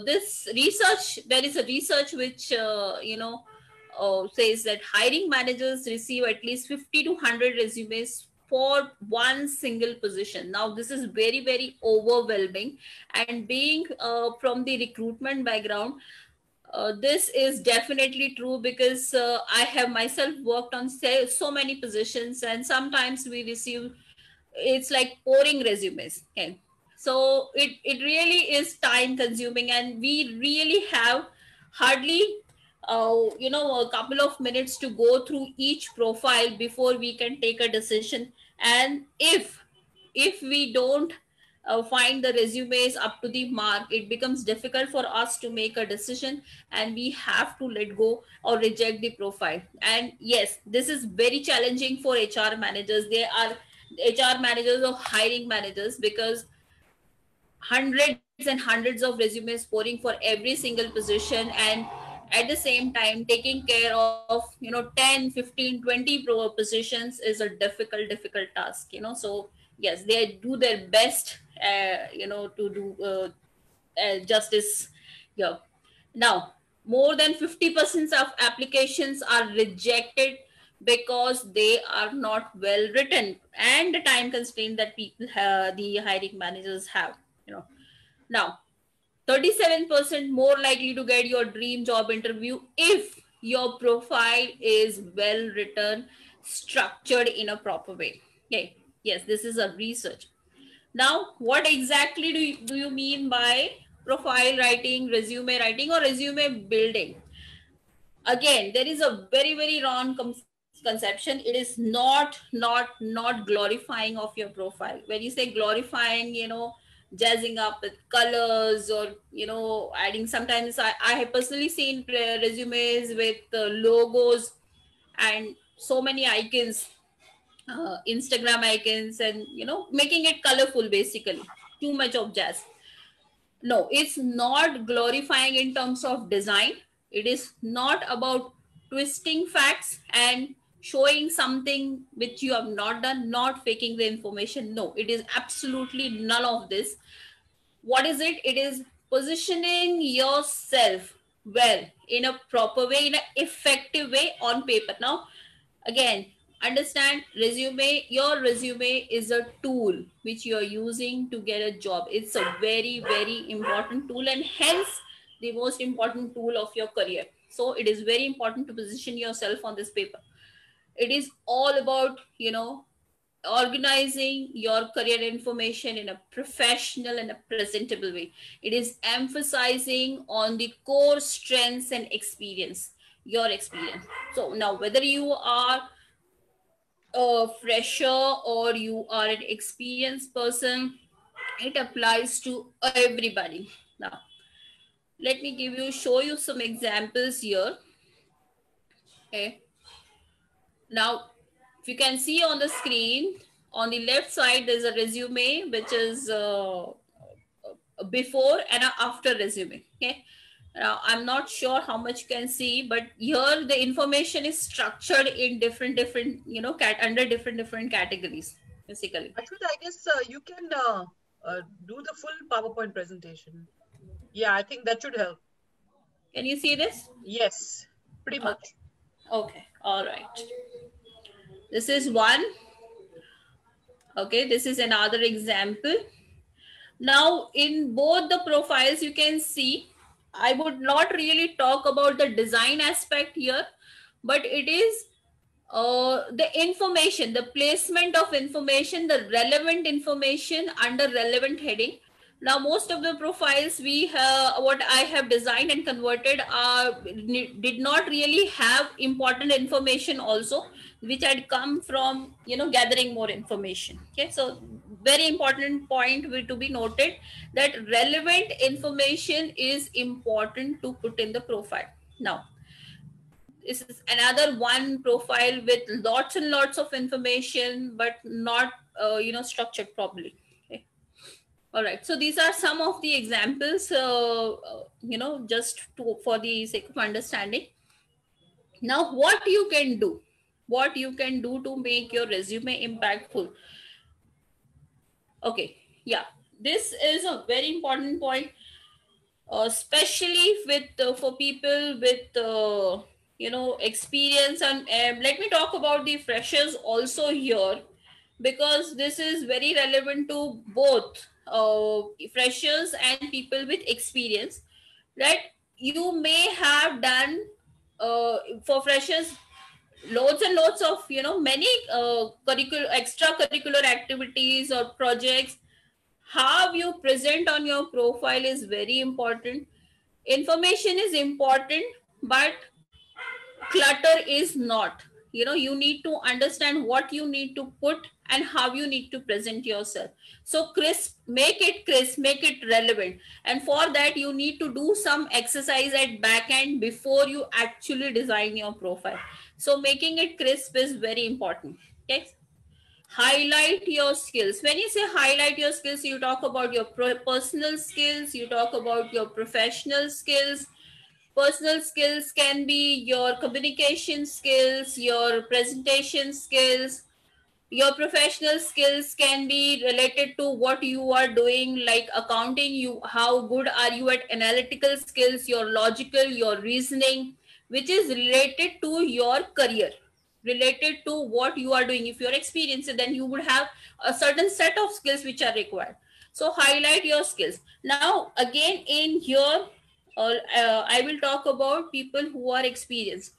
this research, there is a research which says that hiring managers receive at least 50 to 100 resumes for one single position. Now this is very overwhelming, and being from the recruitment background, this is definitely true because I have myself worked on so many positions, and sometimes we receive, it's like pouring resumes. Okay, so it really is time consuming, and we really have hardly a couple of minutes to go through each profile before we can take a decision. And if we don't find the resumes up to the mark, it becomes difficult for us to make a decision, and we have to let go or reject the profile. And yes, this is very challenging for HR managers. They are HR managers or hiring managers, because hundreds and hundreds of resumes pouring for every single position, and at the same time taking care of 10, 15, 20 positions is a difficult task. So yes, they do their best to do justice here. Now, more than 50% of applications are rejected because they are not well written, and the time constraint that people have, the hiring managers have. Now 37% more likely to get your dream job interview if your profile is well written, structured in a proper way. Okay, yes, this is a research. Now, what exactly do you mean by profile writing, resume writing, or resume building? Again, there is a very wrong conception. It is not glorifying of your profile. When you say glorifying, jazzing up with colors, or adding, sometimes I have personally seen resumes with logos and so many icons, Instagram icons, and making it colorful, basically too much of jazz. No, it's not glorifying in terms of design. It is not about twisting facts and showing something which you have not done, not faking the information. No, it is absolutely none of this. What is it? It is positioning yourself well, in a proper way, in an effective way on paper. Now, again, understand, your resume is a tool which you are using to get a job. It's a very important tool, and hence the most important tool of your career. So it is very important to position yourself on this paper. It is all about organizing your career information in a professional and a presentable way. It is emphasizing on the core strengths and experience, your experience. So now, whether you are a fresher or you are an experienced person, it applies to everybody. Now, let me show you some examples here. Okay. Now, if you can see on the screen, on the left side, there's a resume, which is before and after resume. Okay. Now, I'm not sure how much you can see, but here the information is structured in different, you know, under different categories, basically. Actually, I guess you can do the full PowerPoint presentation. Yeah, I think that should help. Can you see this? Yes, pretty much. Okay. All right. This is one. Okay. This is another example. Now, in both the profiles, you can see, I would not really talk about the design aspect here, but it is the information, the placement of information, the relevant information under relevant heading. Now, most of the profiles we have, what I have designed and converted did not really have important information also, which had come from, you know, gathering more information. Okay, so very important point to be noted, that relevant information is important to put in the profile. Now, this is another one profile with lots and lots of information, but not you know, structured properly. Okay. All right, so these are some of the examples, you know, just for the sake of understanding. Now, what you can do to make your resume impactful. Okay, yeah, this is a very important point, especially with for people with you know, experience. And let me talk about the freshers also here, because this is very relevant to both freshers and people with experience, right? You may have done for freshers loads and loads of, you know, many extracurricular activities or projects. How you present on your profile is very important. Information is important, but clutter is not. You know, you need to understand what you need to put and how you need to present yourself. So crisp, make it crisp, make it relevant. And for that, you need to do some exercise at back end before you actually design your profile. So making it crisp is very important. Okay. Highlight your skills. When you say highlight your skills, you talk about your personal skills, you talk about your professional skills. Personal skills can be your communication skills, your presentation skills. Your professional skills can be related to what you are doing, like accounting. How good are you at analytical skills, your logical, your reasoning, which is related to your career, related to what you are doing. If you're experienced, then you would have a certain set of skills which are required. So highlight your skills. Now, again, in here, I will talk about people who are experienced.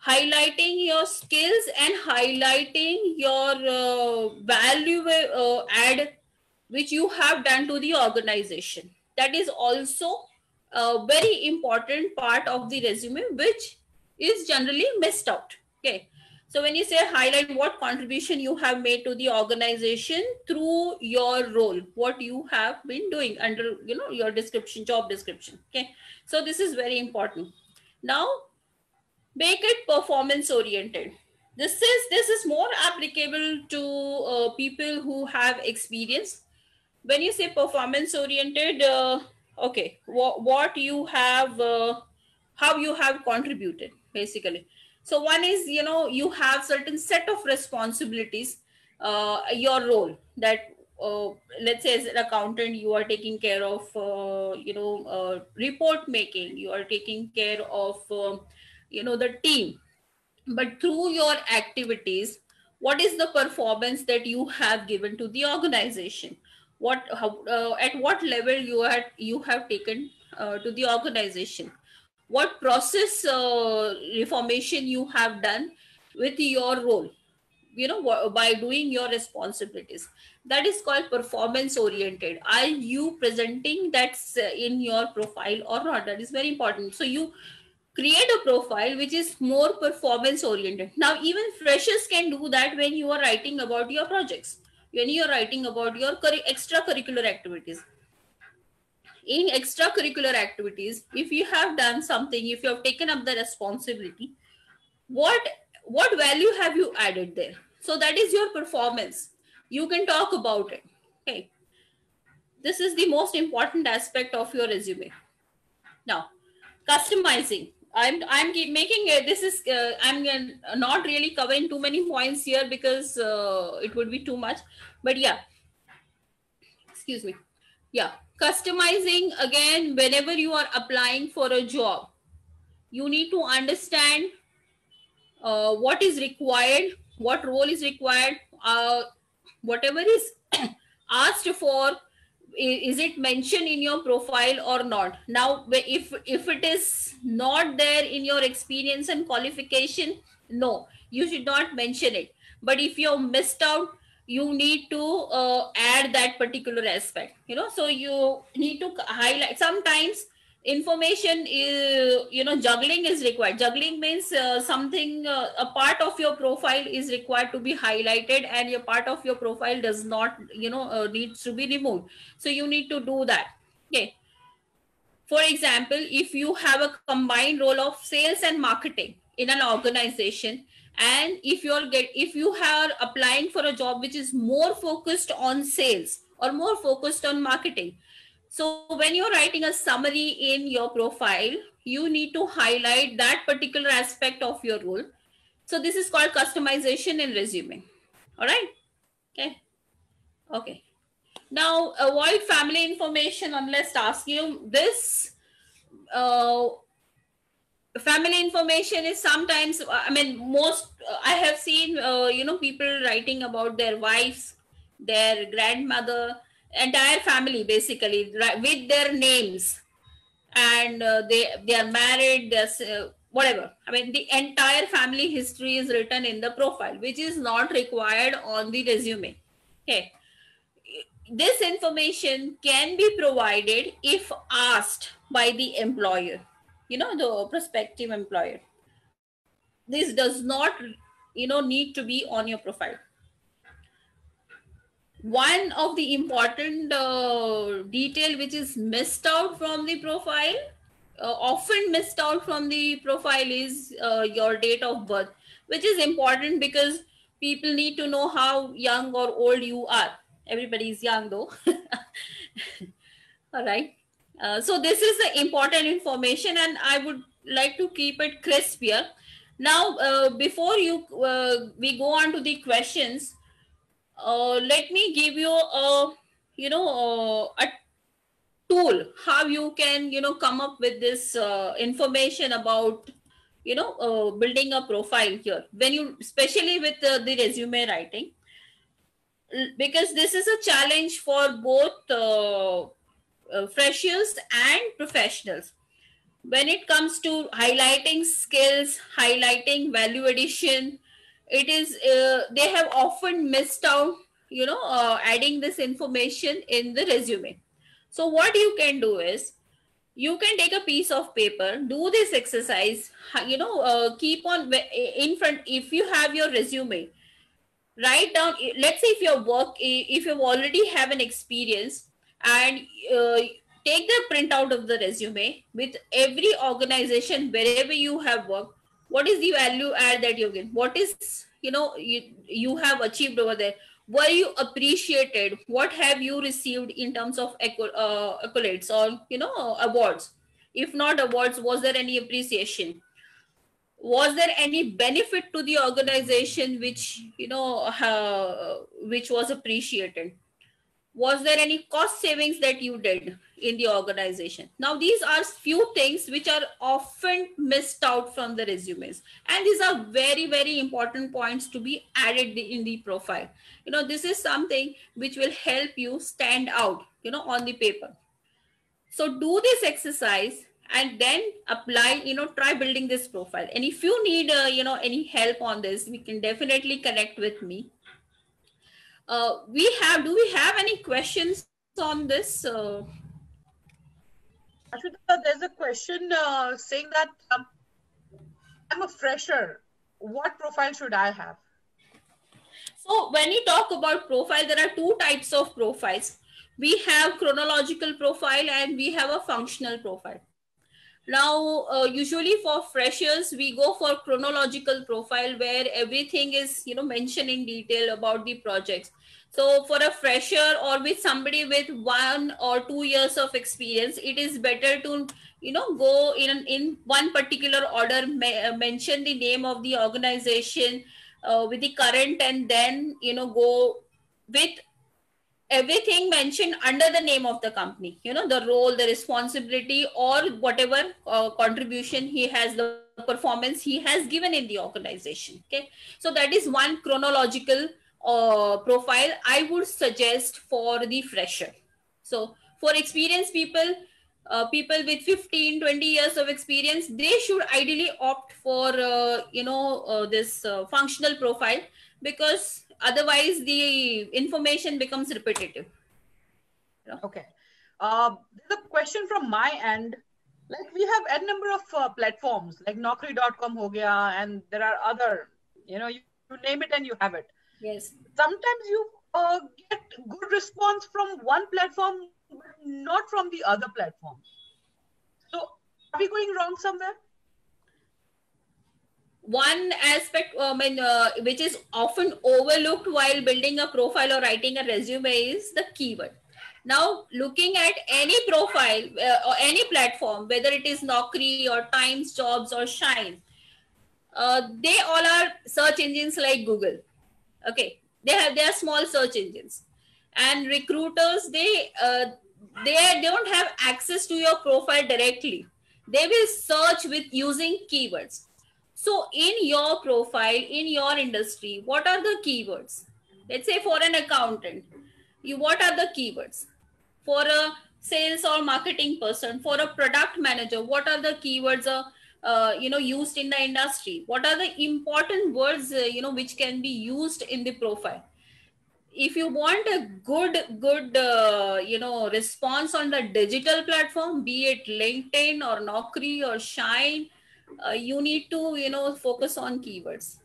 Highlighting your skills and highlighting your value add which you have done to the organization. That is also a very important part of the resume, which is generally missed out. Okay. So when you say highlight what contribution you have made to the organization through your role, what you have been doing under, you know, your description, job description. Okay. So this is very important. Now, make it performance oriented. This is more applicable to people who have experience. When you say performance oriented, okay, what you have, how you have contributed, basically. So one is, you know, you have certain set of responsibilities, your role that, let's say as an accountant, you are taking care of, you know, report making, you are taking care of, you know, the team. But through your activities, what is the performance that you have given to the organization? At what level you have taken to the organization? What process reformation you have done with your role, you know, by doing your responsibilities. That is called performance oriented. Are you presenting that in your profile or not? That is very important. So you create a profile which is more performance oriented. Now, even freshers can do that when you are writing about your projects, when you are writing about your extracurricular activities. In extracurricular activities, if you have done something, if you have taken up the responsibility, what value have you added there? So that is your performance. You can talk about it. Okay. This is the most important aspect of your resume. Now, Customizing. I'm making this is I'm not really covering too many points here because it would be too much, but yeah, excuse me. Yeah, customizing, again, whenever you are applying for a job, you need to understand what is required, what role is required, whatever is asked for, is it mentioned in your profile or not. Now if it is not there in your experience and qualification, no, you should not mention it. But if you're missed out, you need to add that particular aspect, you know. So you need to highlight. Sometimes information is, you know, juggling is required. Juggling means something, a part of your profile is required to be highlighted and a part of your profile does not, you know, needs to be removed. So you need to do that. Okay, for example, if you have a combined role of sales and marketing in an organization, and if you are applying for a job which is more focused on sales or more focused on marketing, so when you're writing a summary in your profile, you need to highlight that particular aspect of your role. So this is called customization in resume. All right. Okay. Now avoid family information unless asked. This family information is sometimes, I mean, most I have seen people writing about their wives, their grandmother, entire family basically, with their names, and they are married, they're whatever. I mean, the entire family history is written in the profile, which is not required on the resume. Okay, this information can be provided if asked by the employer, the prospective employer. This does not need to be on your profile. One of the important detail which is missed out from the profile, often missed out from the profile, is your date of birth, which is important because people need to know how young or old you are. Everybody is young though. All right. So this is the important information, and I would like to keep it crisp here. Now, before we go on to the questions, let me give you a tool how you can come up with this information about building a profile here, when you, especially with the resume writing, because this is a challenge for both freshers and professionals. When it comes to highlighting skills, highlighting value addition, it is they have often missed out adding this information in the resume. So what you can do is, you can take a piece of paper, do this exercise, keep on in front. If you have your resume, write down, let's say if you already have an experience, and take the printout of the resume with every organization wherever you have worked. What is the value add that you get? What is you have achieved over there? Were you appreciated? What have you received in terms of accolades or awards? If not awards, was there any appreciation? Was there any benefit to the organization which which was appreciated? Was there any cost savings that you did in the organization? Now, these are few things which are often missed out from the resumes. And these are very, very important points to be added in the profile. This is something which will help you stand out, on the paper. So do this exercise and then apply, try building this profile. And if you need, any help on this, we can definitely connect with me. Do we have any questions on this? Ashwita, there's a question saying that I'm a fresher. What profile should I have? So when you talk about profile, there are two types of profiles. We have chronological profile and we have a functional profile. Now, usually for freshers, we go for chronological profile where everything is, mentioned in detail about the projects. So for a fresher or with somebody with 1 or 2 years of experience, it is better to, go in one particular order, mention the name of the organization with the current, and then, go with everything mentioned under the name of the company, the role, the responsibility, or whatever contribution he has, the performance he has given in the organization. Okay, so that is one chronological profile I would suggest for the fresher. So for experienced people, people with 15, 20 years of experience, they should ideally opt for this functional profile, because otherwise the information becomes repetitive. Okay. There's a question from my end. Like, we have a number of platforms like Naukri.com ho gaya, and there are other, you name it and you have it. Yes. Sometimes you get good response from one platform, but not from the other platform. So are we going wrong somewhere? One aspect which is often overlooked while building a profile or writing a resume is the keyword. Now, looking at any profile or any platform, whether it is Naukri or Times Jobs or Shine, they all are search engines like Google. Okay, they are small search engines, and recruiters, they don't have access to your profile directly. They will search with using keywords. So in your profile, in your industry, what are the keywords? Let's say for an accountant, what are the keywords? For a sales or marketing person, for a product manager, what are the keywords used in the industry? What are the important words which can be used in the profile? If you want a good response on the digital platform, be it LinkedIn or Naukri or Shine, you need to focus on keywords.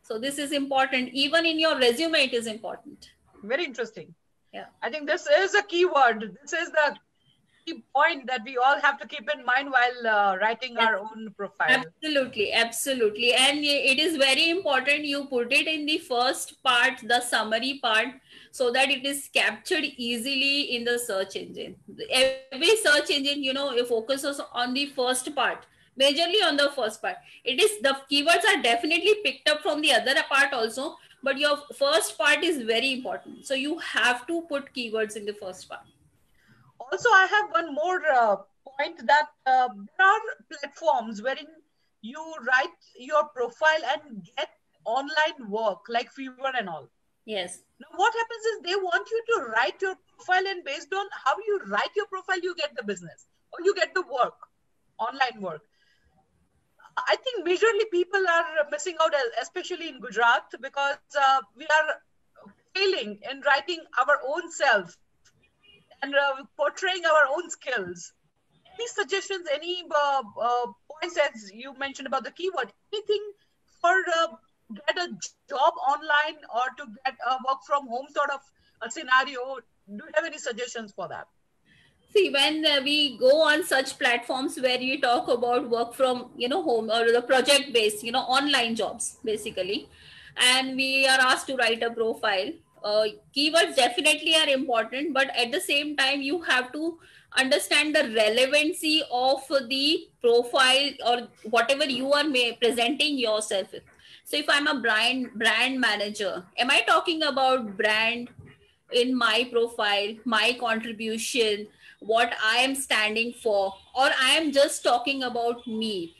So this is important. Even in your resume, it is important. Very interesting. Yeah, I think this is a keyword. This is the key point that we all have to keep in mind while writing our own profile. Absolutely, absolutely. And it is very important you put it in the first part, the summary part, so that it is captured easily in the search engine. Every search engine, it focuses on the first part, majorly on the first part. It is, the keywords are definitely picked up from the other part also, but your first part is very important. So you have to put keywords in the first part. Also, I have one more point, that there are platforms wherein you write your profile and get online work like Fiverr and all. Yes. Now, what happens is they want you to write your profile, and based on how you write your profile, you get the business or you get the work, online work. I think majorly people are missing out, especially in Gujarat, because we are failing in writing our own self and portraying our own skills. Any suggestions, any points, as you mentioned about the keyword, anything for get a job online or to get a work from home sort of a scenario? Do you have any suggestions for that? See, when we go on such platforms where you talk about work from, home, or the project based, online jobs, basically, and we are asked to write a profile, keywords definitely are important, but at the same time, you have to understand the relevancy of the profile or whatever you are presenting yourself with. So if I'm a brand manager, am I talking about brand in my profile, my contribution, what I am standing for, or I am just talking about me?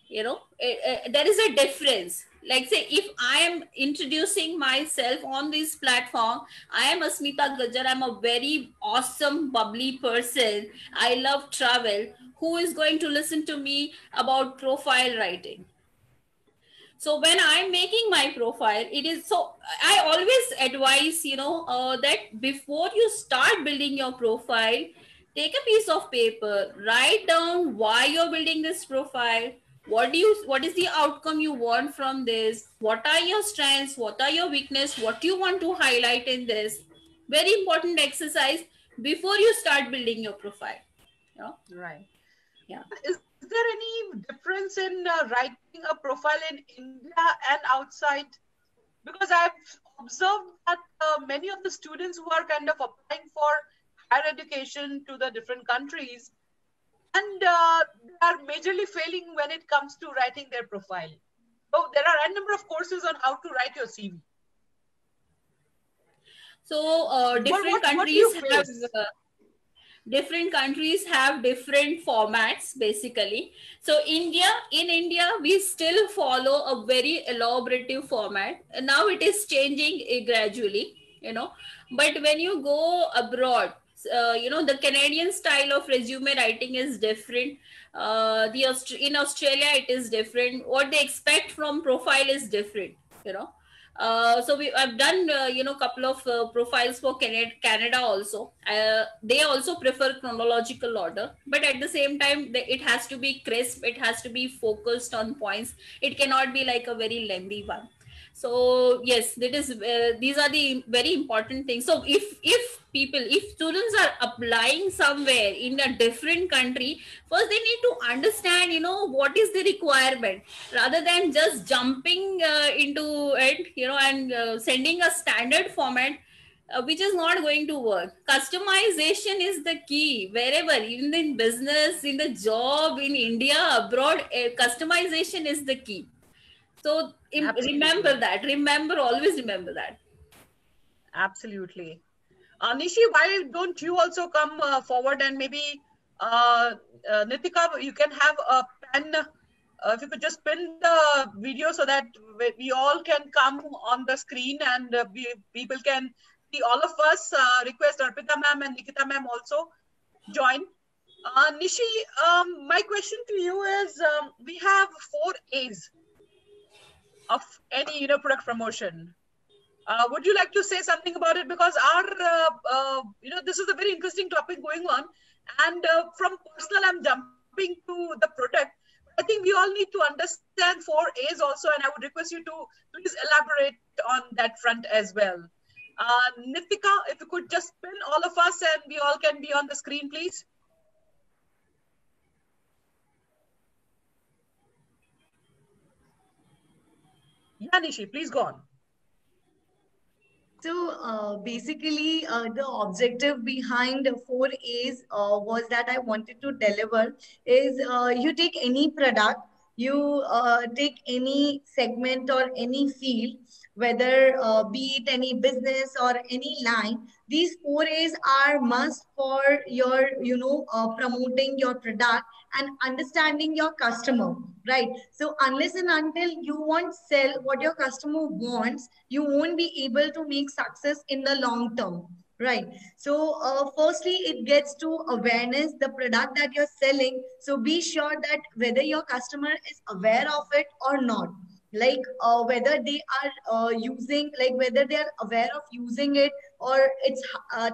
There is a difference. Like, say, if I am introducing myself on this platform, I am Asmita Gajjar, I'm a very awesome, bubbly person, I love travel. Who is going to listen to me about profile writing? So when I'm making my profile, it is, so I always advise, that before you start building your profile, take a piece of paper, write down why you're building this profile. What is the outcome you want from this? What are your strengths? What are your weaknesses? What you want to highlight in this? Very important exercise before you start building your profile. Right. Yeah. Is there any difference in writing a profile in India and outside? Because I've observed that many of the students who are kind of applying for higher education to the different countries, and they are majorly failing when it comes to writing their profile. So there are a number of courses on how to write your CV. So different What do you countries have face? different countries have different formats basically. So in India we still follow a very elaborative format. Now it is changing gradually, but when you go abroad, the Canadian style of resume writing is different. In Australia it is different. What they expect from profile is different. So I've done couple of profiles for Canada also. They also prefer chronological order, but at the same time it has to be crisp, it has to be focused on points, it cannot be like a very lengthy one. So yes, that is these are the very important things. So if students are applying somewhere in a different country, first they need to understand what is the requirement, rather than just jumping into it, and sending a standard format, which is not going to work. Customization is the key wherever, even in business, in the job, in India, abroad, customization is the key. So always remember that. Absolutely. Nishi, why don't you also come forward, and maybe Nitika, you can have a pen. If you could just pin the video so that we all can come on the screen, and people can see all of us. Request Arpita ma'am and Nikita ma'am also join. Nishi, my question to you is, we have 4 A's of any product promotion. Would you like to say something about it? Because our this is a very interesting topic going on, and from personal, I'm jumping to the product. I think we all need to understand 4 A's also, and I would request you to please elaborate on that front as well. Nitika, if you could just pin all of us and we all can be on the screen, please. Yeah, Nishi, please go on. So basically, the objective behind 4 A's was that I wanted to deliver is you take any product, you take any segment or any field, whether be it any business or any line. These 4 A's are must for your, promoting your product and understanding your customer, right? So unless and until you won't sell what your customer wants, you won't be able to make success in the long term, right? So firstly, it gets to awareness, the product that you're selling. So be sure that whether your customer is aware of it or not, like whether they are using, like whether they are aware of using it, or it's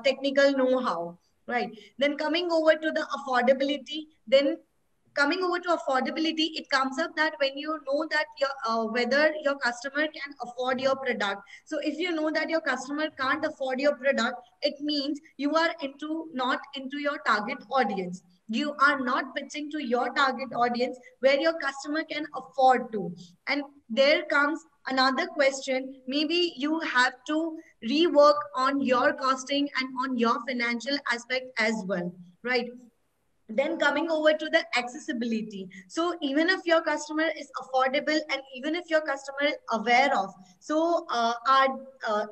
technical know-how, right? Then coming over to the affordability, then coming over to affordability, it comes up that when you know that your whether your customer can afford your product. So if you know that your customer can't afford your product, it means you are not into your target audience. You are not pitching to your target audience where your customer can afford to. And there comes another question. Maybe you have to rework on your costing and on your financial aspect as well, right? Then coming over to the accessibility. So even if your customer is affordable and even if your customer is aware of, so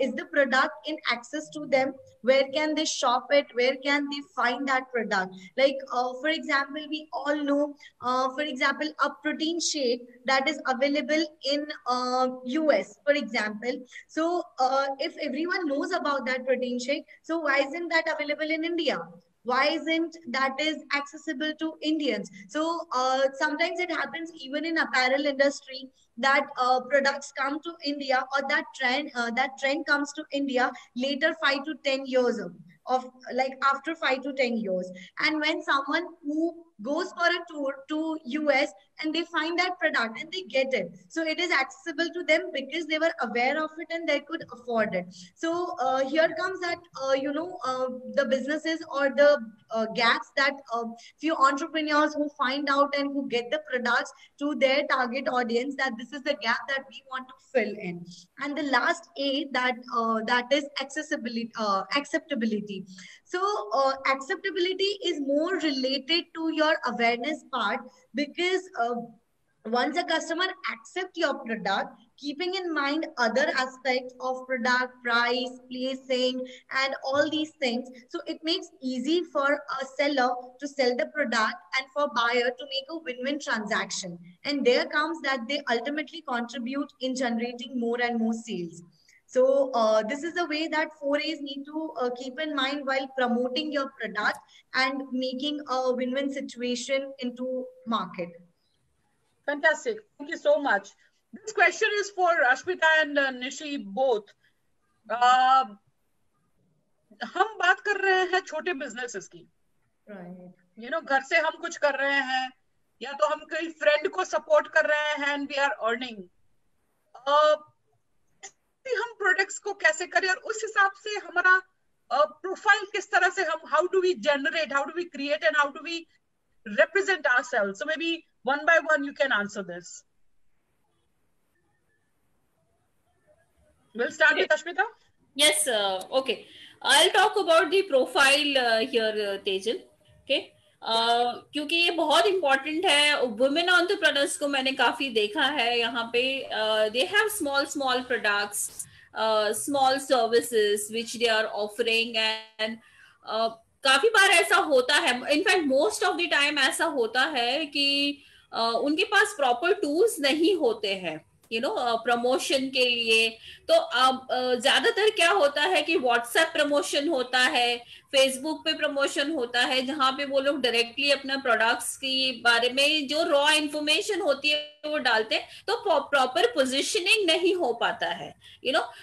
is the product in access to them? Where can they shop it? Where can they find that product? Like for example, we all know, for example, a protein shake that is available in US, for example. So if everyone knows about that protein shake, so why isn't that available in India? Why isn't that is accessible to Indians? So sometimes it happens even in apparel industry that products come to India, or that trend comes to India later 5 to 10 years of like after 5 to 10 years. And when someone who goes for a tour to US and they find that product and they get it, so it is accessible to them because they were aware of it and they could afford it. So here comes that the businesses or the gaps that few entrepreneurs who find out and who get the products to their target audience, that this is the gap that we want to fill in. And the last A, that is accessibility, acceptability. So acceptability is more related to your awareness part, because once a customer accepts your product, keeping in mind other aspects of product, price, placing, and all these things, so it makes easy for a seller to sell the product and for buyer to make a win-win transaction. And there comes that they ultimately contribute in generating more and more sales. So this is the way that 4As need to keep in mind while promoting your product and making a win-win situation into market. Fantastic. Thank you so much. This question is for Ashmita and Nishi both. हम बात कर रहे हैं छोटे businesses की, घर से हम कुछ कर रहे हैं या तो हम कोई फ्रेंड को सपोर्ट कर रहे हैं एंड वी आर अर्निंग, हम प्रोडक्ट्स को कैसे करें और उस हिसाब से हमारा प्रोफाइल किस तरह से हम, how do we generate, how do we create and how do we represent ourselves? So maybe one by one you can answer this. We'll start with Ashmita. Yes, okay. I'll talk about the profile here, Tejal. Okay. क्योंकि ये बहुत important है. Women entrepreneurs को मैंने काफी देखा है यहाँ पे. They have small products, small services which they are offering, and काफी बार ऐसा होता है, in fact most of the time ऐसा होता है कि उनके पास प्रॉपर टूल्स नहीं होते हैं प्रमोशन के लिए. तो अब ज्यादातर क्या होता है कि व्हाट्सएप प्रमोशन होता है, फेसबुक पे प्रमोशन होता है, जहां पे वो लोग डायरेक्टली अपना प्रोडक्ट्स के बारे में जो रॉ इंफॉर्मेशन होती है वो डालते हैं, तो प्रॉपर पोजीशनिंग नहीं हो पाता है.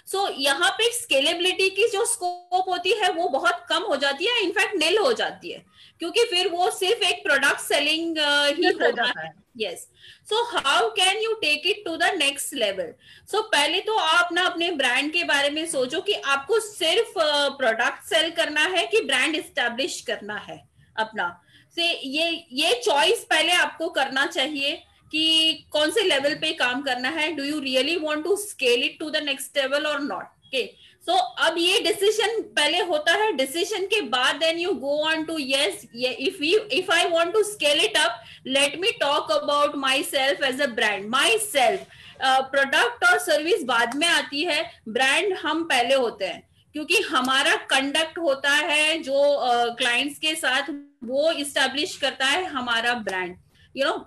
सो यहाँ पे स्केलेबिलिटी की जो स्कोप होती है वो बहुत कम हो जाती है, इनफैक्ट निल हो जाती है, क्योंकि फिर वो सिर्फ एक प्रोडक्ट सेलिंग ही होता है. Yes. So how can you take it to the next level? So पहले तो आप ना अपने ब्रांड के बारे में सोचो कि आपको सिर्फ प्रोडक्ट सेल करना है कि ब्रांड एस्टेब्लिश करना है अपना. से ये चॉइस पहले आपको करना चाहिए कि कौन से लेवल पे काम करना है. Do you really want to scale it to the next level और नॉट? ओके. सो अब ये डिसीजन पहले होता है. डिसीजन के बाद then you go on to yes, if I want to scale it up, let me talk about myself as a brand. Myself, product और service बाद में आती है, ब्रांड हम पहले होते हैं, क्योंकि हमारा कंडक्ट होता है जो क्लाइंट्स के साथ, वो इस्टेब्लिश करता है हमारा brand.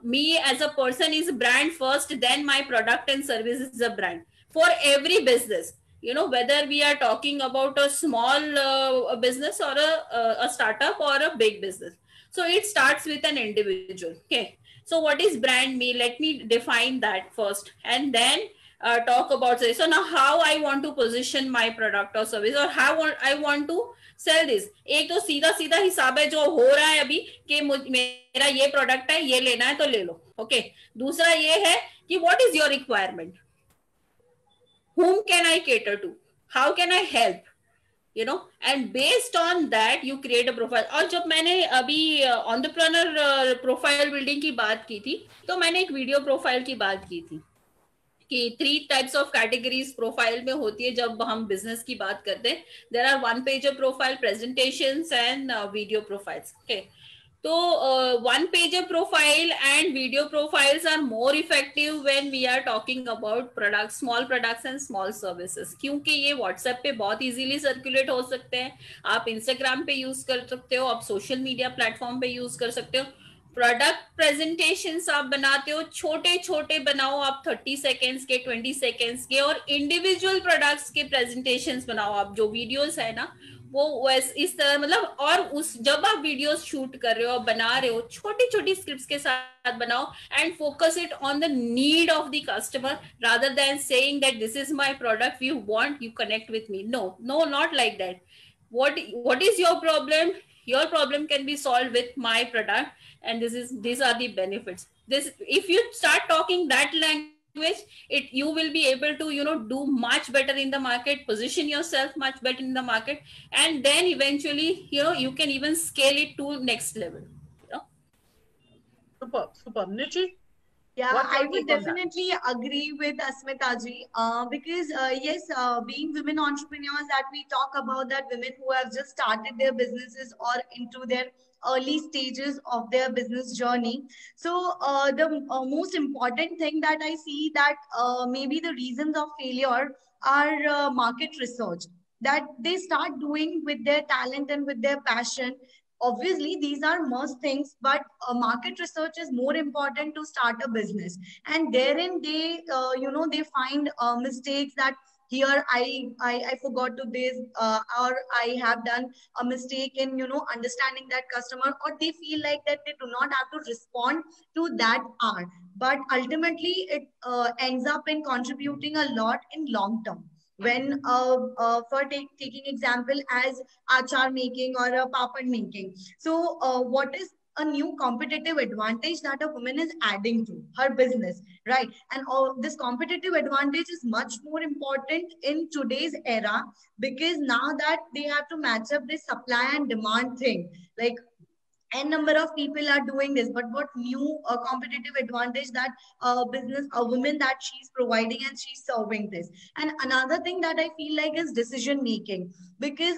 Me as a person is a brand first, then my product and service is a brand for every business. Whether we are talking about a small business or a startup or a big business. So it starts with an individual. Okay. So what is brand me? Let me define that first, and then talk about it. So now how I want to position my product or service, or how I want to sell this. एक तो सीधा हिसाब है जो हो रहा है अभी कि मेरा ये प्रोडक्ट है, ये लेना है तो ले लो. ओके. दूसरा ये है कि what is your requirement? Whom can I cater to? How can I help? And based on that you create a profile. और जब मैंने अभी एंटरप्रेन्योर प्रोफाइल बिल्डिंग की बात की थी, तो मैंने एक वीडियो प्रोफाइल की बात की थी कि 3 टाइप्स ऑफ कैटेगरीज प्रोफाइल में होती है जब हम बिजनेस की बात करते हैं. There are 1 pager profile, presentations and video profiles. Okay. तो 1 pager profile and video profiles are more effective when we are talking about product, small products and small services, क्योंकि ये व्हाट्सएप पे बहुत इजीली सर्कुलेट हो सकते हैं, आप Instagram पे यूज कर सकते हो, आप सोशल मीडिया प्लेटफॉर्म पे यूज कर सकते हो. प्रोडक्ट प्रेजेंटेशंस आप बनाते हो, छोटे बनाओ आप 30 सेकेंड्स के, 20 सेकेंड्स के, और इंडिविजुअल प्रोडक्ट्स के प्रेजेंटेशंस बनाओ आप. जो वीडियोस है ना वो इस तरह, मतलब, और उस जब आप वीडियोस शूट कर रहे हो, बना रहे हो, छोटी स्क्रिप्ट्स के साथ बनाओ and focus it on the need of the customer rather than saying that this is my product, you want, you connect with me. No, not like that. what is your problem. Your problem can be solved with my product, and these are the benefits. This, if you start talking that language, you will be able to do much better in the market, position yourself much better in the market, and then eventually you can even scale it to next level. Super. Nichi? Yeah, What's your I would take on that? definitely agree with Asmita ji, because yes, being women entrepreneurs that we talk about, that women who have just started their businesses or into their early stages of their business journey. So the most important thing that I see, that maybe the reasons of failure are market research that they start doing with their talent and with their passion. Obviously these are most things, but market research is more important to start a business, and therein they they find mistakes, that here I forgot to this, or I have done a mistake in understanding that customer, or they feel like that they do not have to respond to that hour, but ultimately it ends up in contributing a lot in long term. When for taking example as achar making or a papad making. So what is a new competitive advantage that a woman is adding to her business, right? And all this competitive advantage is much more important in today's era, because now that they have to match up this supply and demand thing, like n number of people are doing this, but what new competitive advantage that business a woman that she's providing and she's serving this. And another thing that I feel like is decision making, because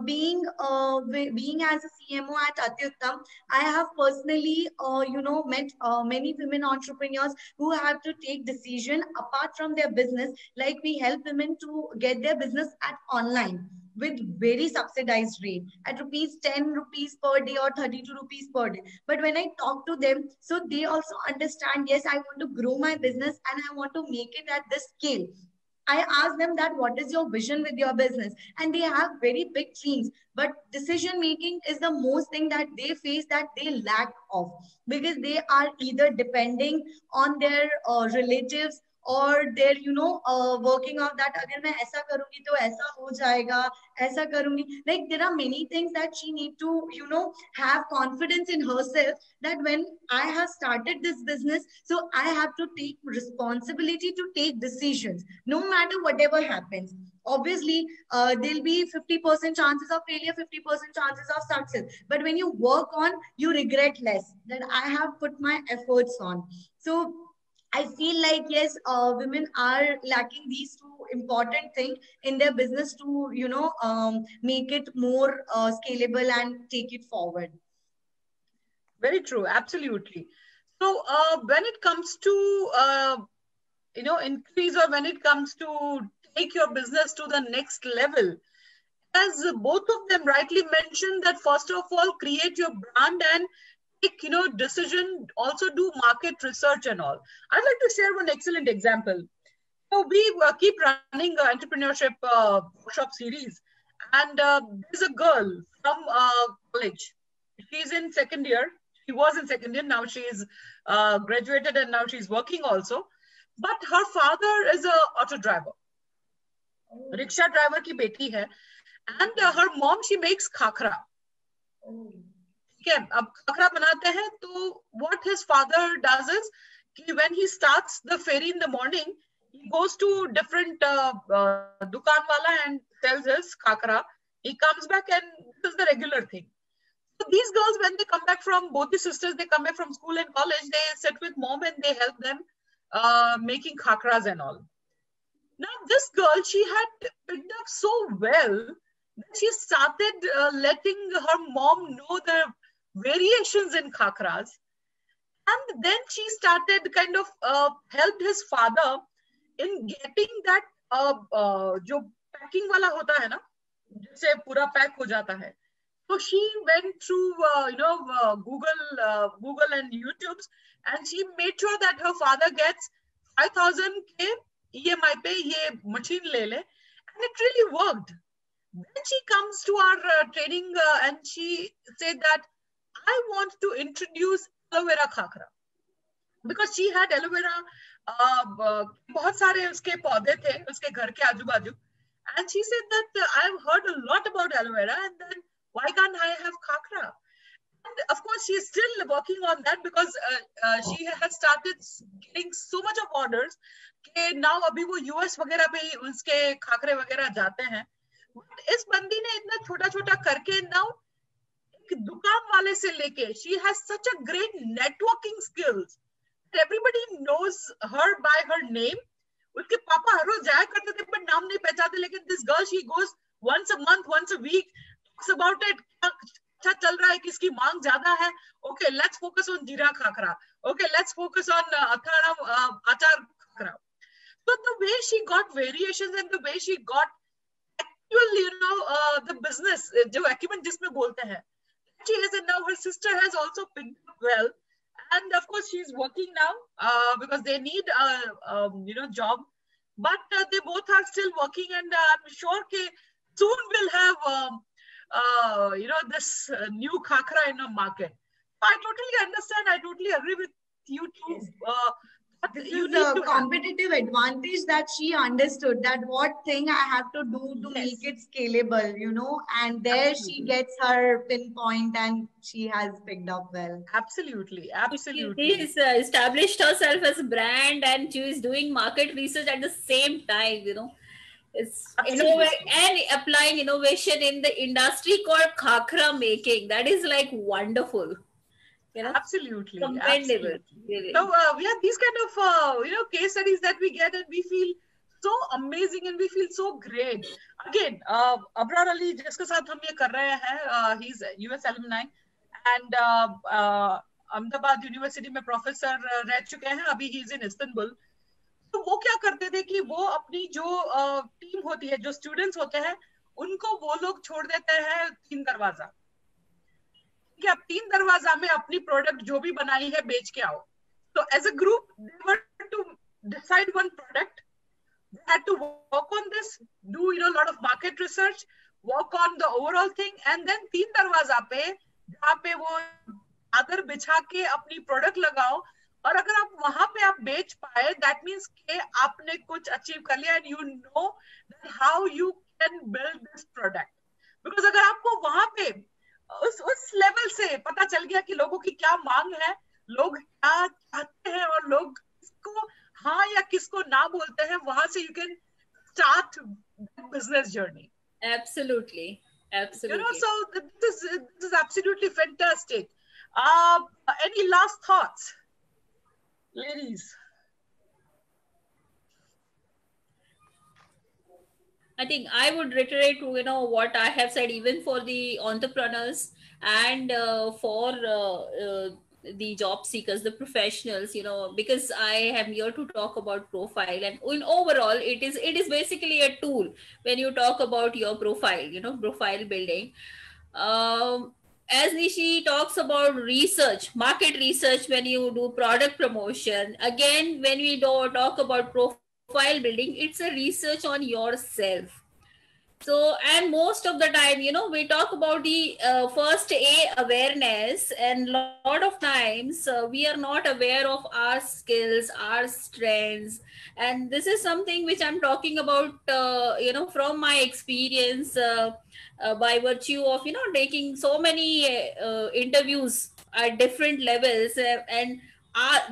being as a CMO at Atyuttam, I have personally met many women entrepreneurs who have to take decision apart from their business, like we help women to get their business at online with very subsidized rate at rupees 10 rupees per day or 32 rupees per day. But when I talk to them, so they also understand, yes, I want to grow my business and I want to make it at this scale. I ask them that what is your vision with your business, and they have very big dreams, but decision making is the most thing that they face, that they lack of, because they are either depending on their relatives, or they're working on that, agar main aisa karungi to aisa ho jayega, aisa karungi. Like there are many things that she need to have confidence in herself, that when I have started this business, so I have to take responsibility to take decisions no matter whatever happens. Obviously there'll be 50% chances of failure, 50% chances of success, but when you work on, you regret less that I have put my efforts on. So I feel like yes, women are lacking these two important things in their business to make it more scalable and take it forward. Very true, absolutely. So when it comes to increase, or when it comes to take your business to the next level, as both of them rightly mentioned, that first of all create your brand and take decision, also do market research and all. I'd like to share one excellent example. So we keep running entrepreneurship workshop series, and there's a girl from college. She's in second year. She was in second year. Now she's graduated and now she's working also. But her father is a auto driver, rickshaw driver की बेटी है, and her mom, she makes khakra. ठीक है, अब खाखरा बनाते हैं, तो what his father does is कि when he starts the ferry in the morning, he goes to different dukan wala and sells his khakra. He comes back and this is the regular thing. So these girls, when they come back from, both the sisters, they come back from school and college, they sit with mom and they help them making khakras and all. Now this girl, she had picked up so well that she started letting her mom know the variations in khakras, and then she started kind of helped his father in getting that जो packing वाला होता है ना, जिससे पूरा pack हो जाता है. So she went through Google and YouTube's, and she made sure that her father gets 5,000 K EMI पे ये machine ले ले, and it really worked. Then she comes to our training and she said that I want to introduce aloe vera khakra, because she had aloe vera, बहुत सारे उसके पौधे थे उसके घर के आजू बाजू, And she said that I've heard a lot about aloe vera, and then why can't I have khakra? And of course, she is still working on that because she has started getting so much of orders कि now अभी वो US वगैरह पे उसके खाकरे वगैरह जाते हैं. But इस बंदी ने इतना छोटा छोटा करके now एक दुकान वाले से लेके she has such a great networking skills. Everybody knows her by her name. उसके पापा हर रोज जाया करते थे but नाम नहीं पहचानते, लेकिन this girl she goes once a month, once a week, talks about it. अच्छा चल रहा है, किसकी मांग ज्यादा है, okay let's focus on जीरा khakhra, okay let's focus on अचार khakhra. So the way she got variations and the way she got actual the business जो acumen जिसमें बोलते हैं, she has, and now her sister has also picked up well, and of course she's working now because they need job, but they both are still working, and I'm sure soon we'll have this new khakra in the market. I totally understand. I totally agree with you too. Yes. This is a competitive advantage that she understood, that what thing I have to do to make it scalable, and there she gets her pinpoint and she has picked up well. Absolutely. She has established herself as a brand, and she is doing market research at the same time, It's and applying innovation in the industry called khakra making. That is like wonderful. Absolutely. Commendable. Really. So we have these kind of case studies that we get, and we feel so amazing and we feel so great. Again, Abrar Ali, जिसके साथ हम ये कर रहे हैं, he's US alumni, and Ahmedabad university में professor रह चुके हैं. अभी he's in Istanbul. तो वो क्या करते थे कि वो अपनी जो टीम होती है, जो स्टूडेंट्स होते हैं, उनको वो लोग छोड़ देते हैं 3 दरवाजा कि आप 3 दरवाजा में अपनी प्रोडक्ट जो भी बनाई है बेच के आओ. So as a group, they were to decide one product. They had to work on this, do a lot of market research, work on the overall thing, and then 3 दरवाजा पे जहाँ पे वो चादर बिछा के अपनी प्रोडक्ट लगाओ, और अगर आप वहां पे आप बेच पाए, that means कि आपने कुछ अचीव कर लिया, and you know that how you can build this product. Because अगर आपको वहां पे उस लेवल से पता चल गया कि लोगों की क्या मांग है, लोग क्या चाहते हैं, और लोग किसको हाँ या किसको ना बोलते हैं, वहां से you can start business journey. Absolutely. So this is absolutely fantastic. Any last thoughts, ladies? I think I would reiterate, what I have said, even for the entrepreneurs and for the job seekers, the professionals, because I am here to talk about profile, and in overall, it is basically a tool when you talk about your profile, profile building. As Nishi talks about research, market research, when you do product promotion, again, when we talk about profile building, it's a research on yourself. So, and most of the time, we talk about the first awareness, and a lot of times we are not aware of our skills, our strengths. And this is something which I'm talking about, from my experience by virtue of, taking so many interviews at different levels, and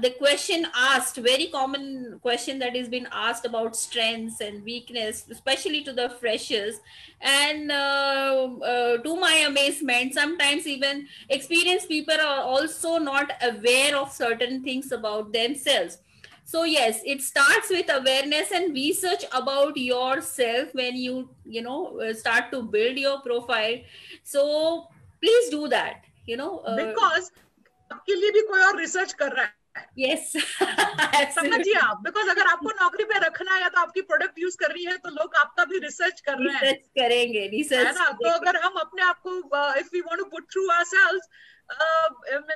the question asked, very common question that has been asked about strengths and weakness, especially to the freshers. And to my amazement, sometimes even experienced people are also not aware of certain things about themselves. So yes, it starts with awareness and research about yourself when you start to build your profile. So please do that, because आपके लिए भी कोई और research कर रहा है. Yes. समझिए आप, बिकॉज अगर आपको नौकरी पे रखना है तो आपकी प्रोडक्ट यूज कर रही है, तो लोग आपका भी रिसर्च कर रहे हैं. रिसर्च करेंगे, रिसर्च है ना. तो अगर हम अपने आप को if we want to put through ourselves,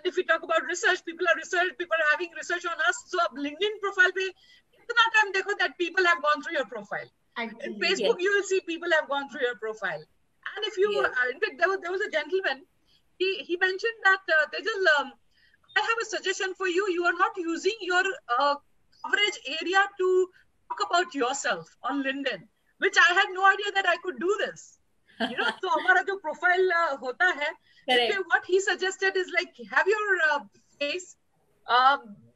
if we talk about research, people are having research on us. So LinkedIn profile पे इतना टाइम देखो that people have gone through your profile. In Facebook, you will see people have gone through your profile. And if you, in fact, there was a gentleman. He mentioned that Tejal, I have a suggestion for you. You are not using your coverage area to talk about yourself on LinkedIn. which I had no idea that I could do this. You know, so हमारा जो profile होता है, what he suggested is like, have your face,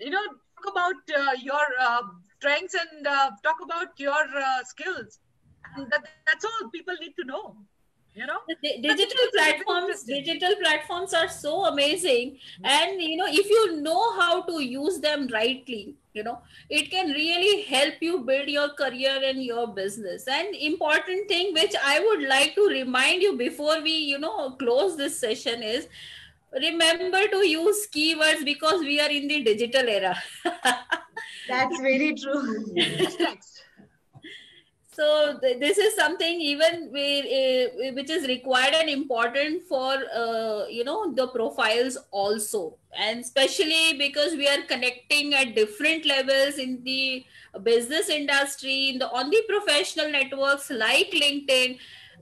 you know, talk about your strengths and talk about your skills, and that's all people need to know. You know, the digital platforms are so amazing, and you know, if you know how to use them rightly, you know, it can really help you build your career and your business. And important thing which I would like to remind you before we, you know, close this session is, remember to use keywords, because we are in the digital era. That's very true. So this is something even which is required and important for you know, the profiles also, and especially because we are connecting at different levels in the business industry, on the professional networks like LinkedIn.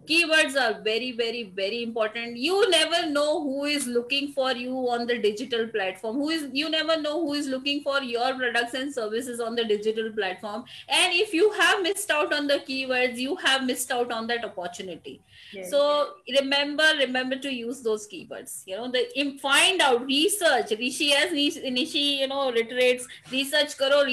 Keywords are very, very, very important. You never know who is looking for you on the digital platform. You never know who is looking for your products and services on the digital platform. And if you have missed out on the keywords, you have missed out on that opportunity. Yes. So remember to use those keywords. You know, find out, research. Rishi, as Nishi, you know, reiterates, research करो.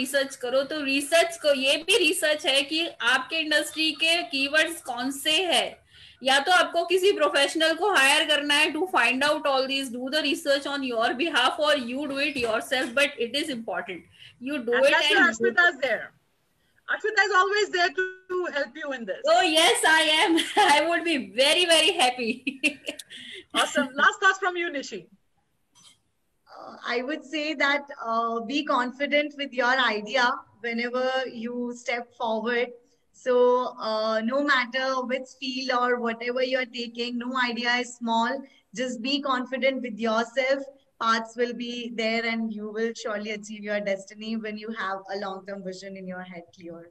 तो research को ये भी research है कि आपके industry के keywords कौन से हैं. या तो आपको किसी प्रोफेशनल को हायर करना है to find out all this, do the research on your behalf, और you do it yourself, but it is important you do it. And Ashmita is there. Ashmita is always there to help you in this. Oh yes, I am. I would be very, very happy. Awesome. Last thoughts from you, Nishi. I would say that be confident with your idea whenever you step forward. So no matter which field or whatever you're taking, no idea is small. Just be confident with yourself. Paths will be there and you will surely achieve your destiny when you have a long-term vision in your head clear.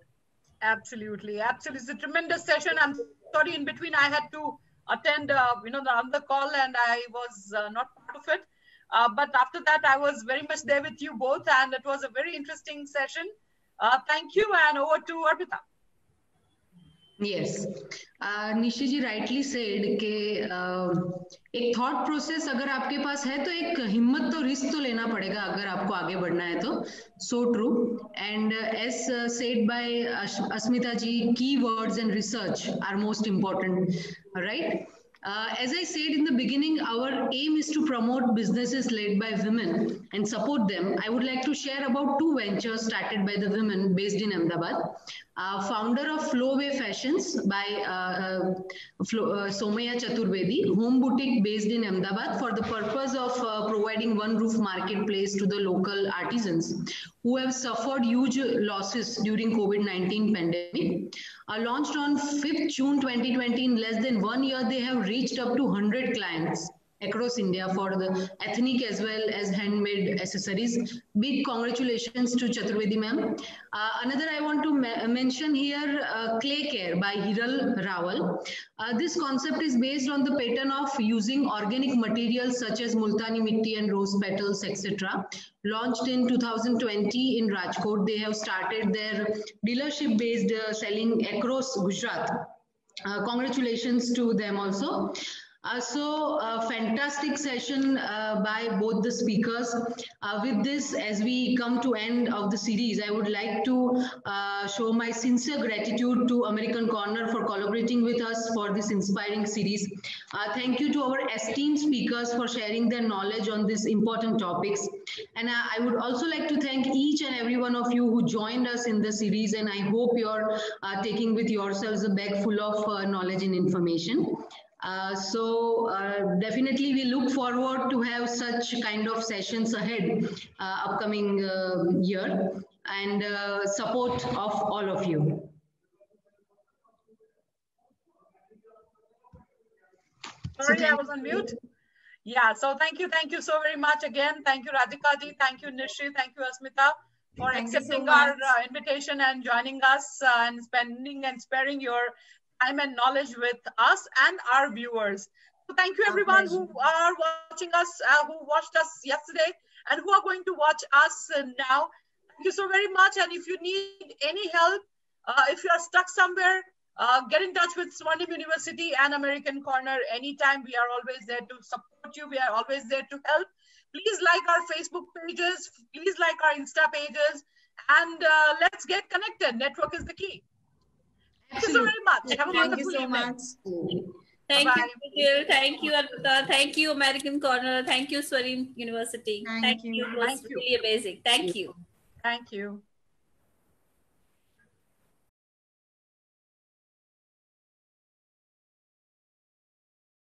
Absolutely. Absolutely. It's a tremendous session. I'm sorry, in between I had to attend you know, the other call and I was not part of it. But after that, I was very much there with you both, and it was a very interesting session. Thank you, and over to Arpita. Yes, Nishi ji rightly said कि एक thought process अगर आपके पास है तो एक हिम्मत तो risk तो लेना पड़ेगा अगर आपको आगे बढ़ना है तो. So true. And as said by Asmita ji, keywords and research are most important, right? As I said in the beginning, our aim is to promote businesses led by women and support them. I would like to share about 2 ventures started by the women based in Ahmedabad. Founder of Flowway Fashions by Somaya Chaturvedi, home boutique based in Ahmedabad for the purpose of providing one roof marketplace to the local artisans who have suffered huge losses during COVID-19 pandemic. Launched on 5th June 2020, in less than 1 year, they have reached up to 100 clients across India for the ethnic as well as handmade accessories. Big congratulations to Chaturvedi ma'am. Another I want to mention here, Clay Care by Hiral Rawal. This concept is based on the pattern of using organic materials such as multani mitti and rose petals, etc. Launched in 2020 in Rajkot. They have started their dealership based selling across Gujarat. Congratulations to them also. Fantastic session by both the speakers. With this, as we come to end of the series, I would like to show my sincere gratitude to American Corner for collaborating with us for this inspiring series. Thank you to our esteemed speakers for sharing their knowledge on these important topics. And I would also like to thank each and every one of you who joined us in the series, and I hope you're taking with yourselves a bag full of knowledge and information. Definitely we look forward to have such kind of sessions ahead upcoming year, and support of all of you. Sorry, I was on mute. Yeah, so thank you so very much again. Thank you, Radhika ji. Thank you, Nishi. Thank you, Asmita, for accepting our invitation and joining us and spending and sparing your time and knowledge with us and our viewers. So thank you everyone who are watching us, who watched us yesterday and who are going to watch us now. Thank you so very much. And if you need any help, if you are stuck somewhere, Get in touch with Swarnim University and American Corner anytime. We are always there to support you. We are always there to help. Please like our Facebook pages. Please like our Insta pages. And let's get connected. Network is the key. Thank you so very much. Have a wonderful evening. Thank Bye-bye. you, Nikhil. Thank you, Arpita. Thank you, American Corner. Thank you, Swarnim University. Thank you. It was Thank you. really amazing. Thank you. Thank you.